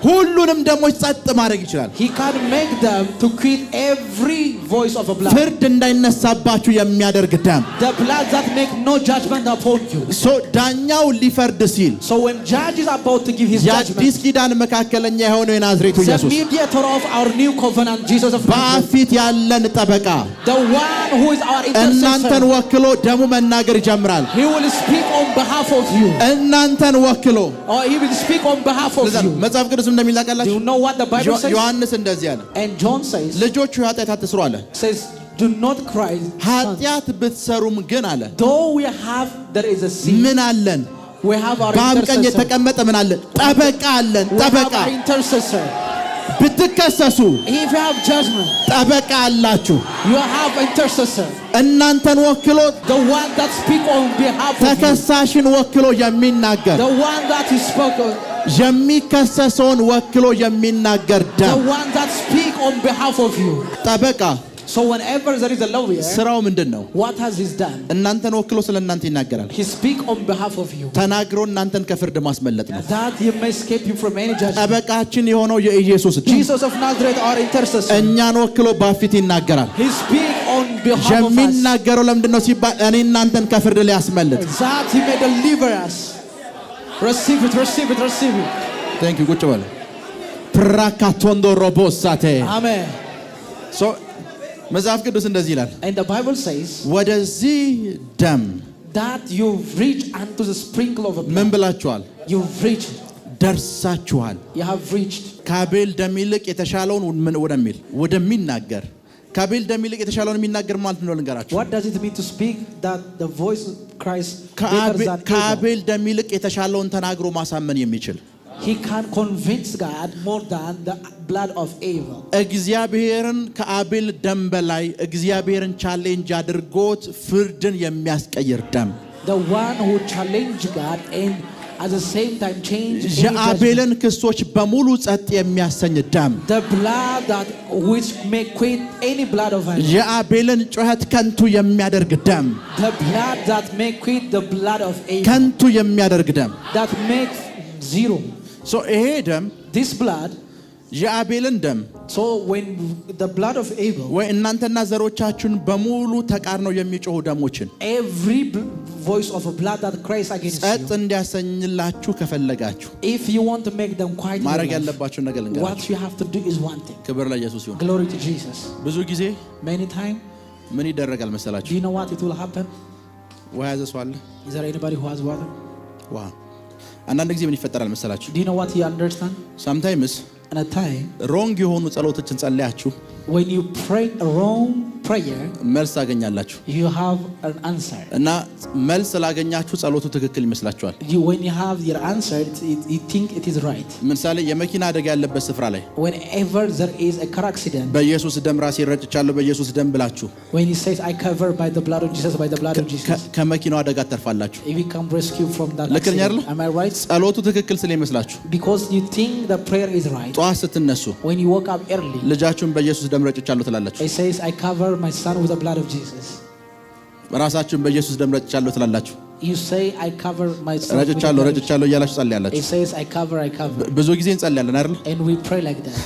ሁሉንም ደሞች ጸጥ ማድረግ ይችላል he can make them to quit every voice of a blood ፍርድ እንዳይነሳባችሁ የሚያደርግ ደም the blood that make no judgment upon you so ዳኛው ሊፈርድ ሲል so when judge is about to give his judgment የአዲስ ኪዳን መካከለኛ የሆነው የናዝሬቱ ኢየሱስ the mediator of our new covenant Jesus of Nazareth በፊት ያለን ጠበቃ the one who is our intercessor እናንተን ወክሎ ደሙ መናገር ይጀምራል he will speak on behalf of you እናንተን ወክሎ or he will speak on behalf of you መጽሐፍ ቅዱስ do እንደሚላቀላችሁ you know what the Bible says ዮሐንስ እንደዚህ አለ and John says ልጆቹ ኃጢአት አትስሩ አለ says do not cry ኃጢአት ብትሰሩም ግን አለ though we have there is a sin ምን አለን we have our በአምቀኝ የተቀመጠ ምን አለን ጠበቃ አለን ጠበቃ intercessor ብትከሰሱ if you have judgment ጠበቃ አላችሁ you have intercessor እናንተን ወክሎ the one that speak on behalf of you ተከሳሽን ወክሎ የሚናገር the one that is spoken የሚከሰሰውን ወክሎ የሚናገር the ደም one that speak on behalf of you ጠበቃ So whenever there is a lawyer, ስራው ምንድነው? what has he done? እናንተን ወክሎ ስለእናንተ ይናገራል። He speak on behalf of you. ተናግሮ እናንተን ከፍርድ ማስመለጥ ነው። That you may escape you from any judgment. ጠበቃችን የሆነው የኢየሱስ Jesus of Nazareth, our intercessor. እኛን ወክሎ በፊት ይናገራል። He speak on behalf of us. የሚናገረው ለምንድነው ሲባል እኔ እናንተን ከፍርድ ሊያስመልጥ። That he may deliver us. Receive it, receive it, receive it. Thank you. ቁጭ በሉ። ፕራካቶንዶ ሮቦሳቴ Amen. ሶ መጽሐፍ ቅዱስ እንደዚህ ይላል። And the Bible says ወደዚህ ደም that you've reached unto the sprinkle of a ምን blood. ብላችኋል? You've reached. ደርሳችኋል። You have reached. ከአቤል ደም ይልቅ የተሻለውን ወደሚናገር ከአቤል ደም ይልቅ የተሻለውን የሚናገር ማለት ነው። ልንገራችሁ። What does it mean to speak that the voice of Christ better than Abel? ከአቤል ደም ይልቅ የተሻለውን ተናግሮ ማሳመን የሚችል He can convince God more than the blood of Abel. እግዚአብሔርን ከአቤል ደም በላይ እግዚአብሔርን ቻሌንጅ አድርጎት ፍርድን የሚያስቀይር ደም The one who challenged God and at the same time changed any የአቤልን judgment. ክሶች በሙሉ ጸጥ የሚያሰኝ ደም The blood that which may quit any blood of Abel. የአቤልን ጩኸት ከንቱ የሚያደርግ ደም The blood that may quit the blood of Abel. ከንቱ የሚያደርግ ደም That makes zero. ሶ ይሄ ደም This blood, የአቤልን ደም so when the blood of Abel, ወይ እናንተና ዘሮቻችሁን በሙሉ ተቃርነው የሚጮሁ ደሞችን every voice of a blood that cries against ጸጥ you, እንዲያሰኝላችሁ ከፈለጋችሁ if you want to make them quiet, ማድረግ ያለባችሁ ነገር what ልንገራችሁ። you have to do is one thing. ክብር ለኢየሱስ ይሁን። Glory to Jesus. ብዙ ጊዜ Many times, ምን ይደረጋል do መሰላችሁ? you know what it will happen? ውሃ ያዘ ሰው አለ? Is there anybody who has water? ውሃ አንዳንድ ጊዜ ምን ይፈጠራል መሰላችሁ? Do you know what you understand? ሳምታይምስ And a time ሮንግ የሆኑ ጸሎቶችን ጸልያችሁ when you pray a wrong prayer, መልስ ታገኛላችሁ you have an answer. እና መልስ ስላገኛችሁ ጸሎቱ ትክክል ይመስላችኋል። When you have your answer, you think it is right. ምሳሌ የመኪና አደጋ ያለበት ስፍራ ላይ Whenever there is a car accident, በኢየሱስ ደም ራሴ ረጭቻለሁ በኢየሱስ ደም ብላችሁ when he says, I cover by the blood of Jesus, by the blood of Jesus, ከመኪናው አደጋ ተርፋላችሁ። if you come rescue from that ልክ ነኝ አይደል? accident. Am I right? ጸሎቱ ትክክል ስለሚመስላችሁ Because you think the prayer is right. ጠዋት ስትነሱ When you woke up early, ልጃችሁን በኢየሱስ ደም ረጭቻለሁ ትላላችሁ። it says, I cover my son with the blood of Jesus. ራሳችሁን በኢየሱስ ደም ረጭቻለሁ ትላላችሁ። You say, I cover my son with the blood of Jesus. ረጭቻለሁ እያላችሁ ጸልያላችሁ። It says, I cover. ብዙ ጊዜ እንጸልያለን አይደል? And we pray like that.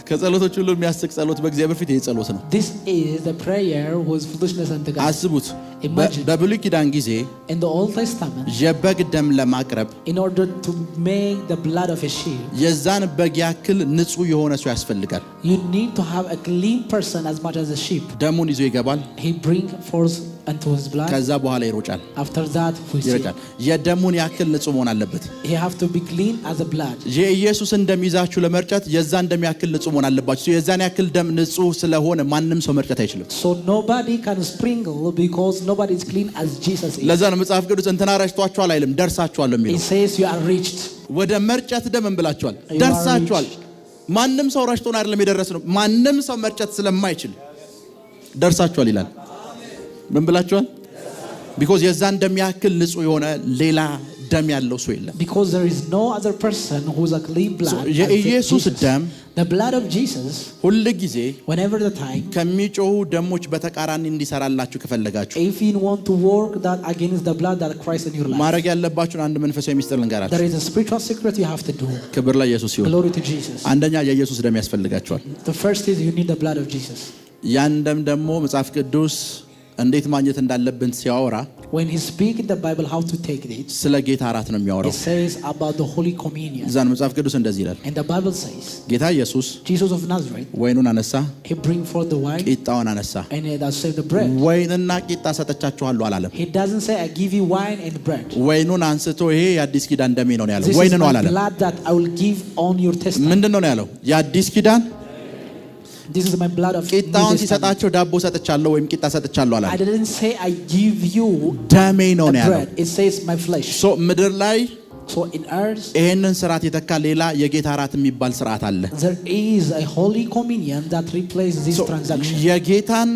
ከጸሎቶች ሁሉ የሚያስቅ ጸሎት በእግዚአብሔር ፊት ይሄ ጸሎት ነው። This is the prayer whose foolishness unto God. አስቡት። Imagine. በብሉይ ኪዳን ጊዜ In the Old Testament, የበግ ደም ለማቅረብ in order to make the blood of a sheep, የዛን በግ ያክል ንጹህ የሆነ ሰው ያስፈልጋል። you need to have a clean person as much as a sheep. ደሙን ይዞ ይገባል። He bring forth unto his blood. ከዛ በኋላ ይሮጫል፣ After that, we see. ይረጫል። የደሙን ያክል ንጹህ መሆን አለበት። He have to be clean as a blood. የኢየሱስን ደም ይዛችሁ ለመርጨት የዛን ደም ያክል ንጹህ መሆን አለባችሁ። የዛን ያክል ደም ንጹህ ስለሆነ ማንም ሰው መርጨት አይችልም። So nobody can sprinkle because nobody is clean as Jesus is. ለዛ ነው መጽሐፍ ቅዱስ እንትና ረጭቷችኋል አይልም፣ ደርሳችኋል He የሚለው። says you are reached. ወደ መርጨት ደም እንብላችኋል፣ You are ደርሳችኋል። ማንም ሰው ረጭቶን አይደለም የደረስነው፣ ማንም ሰው መርጨት ስለማይችል ደርሳችኋል ይላል። ምን ብላችኋል? ቢኮዝ የዛን ደም ያክል ንጹህ የሆነ ሌላ ደም ያለው ሰው የለም። Because there is no other person who is a clean blood. as የኢየሱስ Jesus. ደም The blood of Jesus, ሁል ጊዜ whenever the time, ከሚጮሁ ደሞች በተቃራኒ እንዲሰራላችሁ ከፈለጋችሁ if you want to work that against the blood that Christ in your life, ማድረግ ያለባችሁን አንድ መንፈሳዊ ሚስጥር ልንገራችሁ። there is a spiritual secret you have to do. ክብር ለኢየሱስ ይሁን። Glory to Jesus. አንደኛ የኢየሱስ ደም ያስፈልጋችኋል። The first is you need the blood of Jesus. ያን ደም ደግሞ መጽሐፍ ቅዱስ እንዴት ማግኘት እንዳለብን ሲያወራ When he speak in the Bible how to take it, ስለ ጌታ እራት ነው it የሚያወራው። says about the Holy Communion. እዛን መጽሐፍ ቅዱስ እንደዚህ ይላል። And the Bible says, ጌታ ኢየሱስ Jesus of Nazareth, ወይኑን አነሳ፣ he bring forth the wine ቂጣውን አነሳ። and he does save the bread. ወይንና ቂጣ ሰጠቻችኋለሁ አላለም። He doesn't say, I give you wine and bread. ወይኑን አንስቶ ይሄ የአዲስ ኪዳን ደሜ ነው ያለው። This ወይን is ነው my አላለም። blood that I will give on your testament. ምንድን ነው ያለው? የአዲስ ኪዳን This is my blood of New ቂጣውን Testament. ሲሰጣቸው ዳቦ ሰጥቻለሁ ወይም ቂጣ ሰጥቻለሁ I አላለም። didn't say I give you ደሜ ነው the ያለው። bread. It says my flesh. ሶ ምድር ላይ So in earth, ይሄንን ስርዓት የተካ ሌላ የጌታ እራት የሚባል ስርዓት አለ። there is a Holy Communion that replaces this ሶ transaction. የጌታን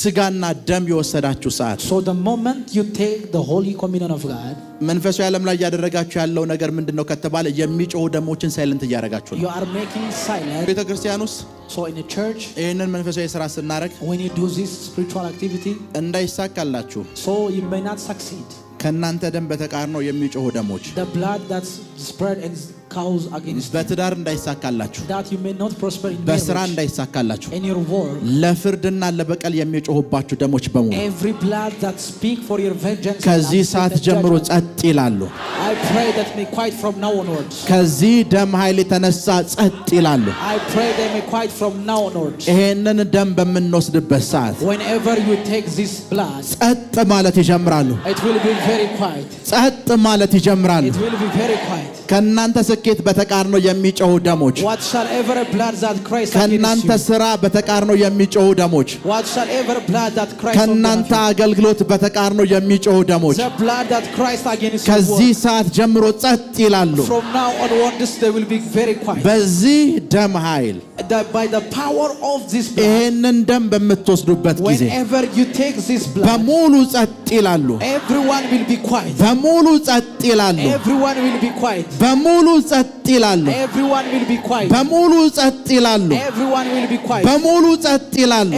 ስጋና ደም የወሰዳችሁ ሰዓት So the moment you take the holy communion of God, መንፈሳዊ ዓለም ላይ ያደረጋችሁ ያለው ነገር ምንድነው ከተባለ የሚጮሁ ደሞችን ሳይለንት እያደረጋችሁ ነው። you are making silent. ቤተክርስቲያን ውስጥ So in a church, ይሄንን መንፈሳዊ ስራ ስናደርግ when you do this spiritual activity, እንዳይሳካላችሁ so you may not succeed. ከናንተ ደም በተቃርኖ የሚጮሁ ደሞች The blood that's spread and cows against you, በትዳር እንዳይሳካላችሁ that you may not prosper in በስራ marriage, እንዳይሳካላችሁ in your work. ለፍርድና ለበቀል የሚጮሁባችሁ ደሞች በሙሉ Every blood that speak for your vengeance, ከዚህ and ሰዓት the ጀምሮ judgment, ጸጥ ይላሉ። I pray that may quiet from now onwards. ከዚህ ደም ኃይል የተነሳ ጸጥ ይላሉ። I pray they may quiet from now onwards. ይሄንን ደም በምንወስድበት ሰዓት Whenever you take this blood, ጸጥ ማለት ይጀምራሉ። it will be very quiet. ጸጥ ማለት ይጀምራሉ። It will be very quiet. ከናንተ ስኬት በተቃርኖ የሚጮሁ ደሞች What shall ever blood that cries against ከናንተ you? ስራ በተቃርኖ የሚጮሁ ደሞች What shall ever blood that cries on ከናንተ behalf አገልግሎት በተቃርኖ የሚጮሁ of ደሞች you? The blood that cries against your ከዚህ work. ሰዓት ጀምሮ ጸጥ ይላሉ። From now onwards they will be very quiet. በዚህ ደም ኃይል By the power of this blood, ይሄንን ደም በምትወስዱበት ጊዜ whenever you take this blood, በሙሉ ጸጥ ይላሉ። everyone will be quiet. በሙሉ ጸጥ ይላሉ። Everyone will be quiet. በሙሉ ጸጥ ይላሉ። Everyone will be quiet. በሙሉ ጸጥ ይላሉ። Everyone will be quiet. በሙሉ ጸጥ ይላሉ።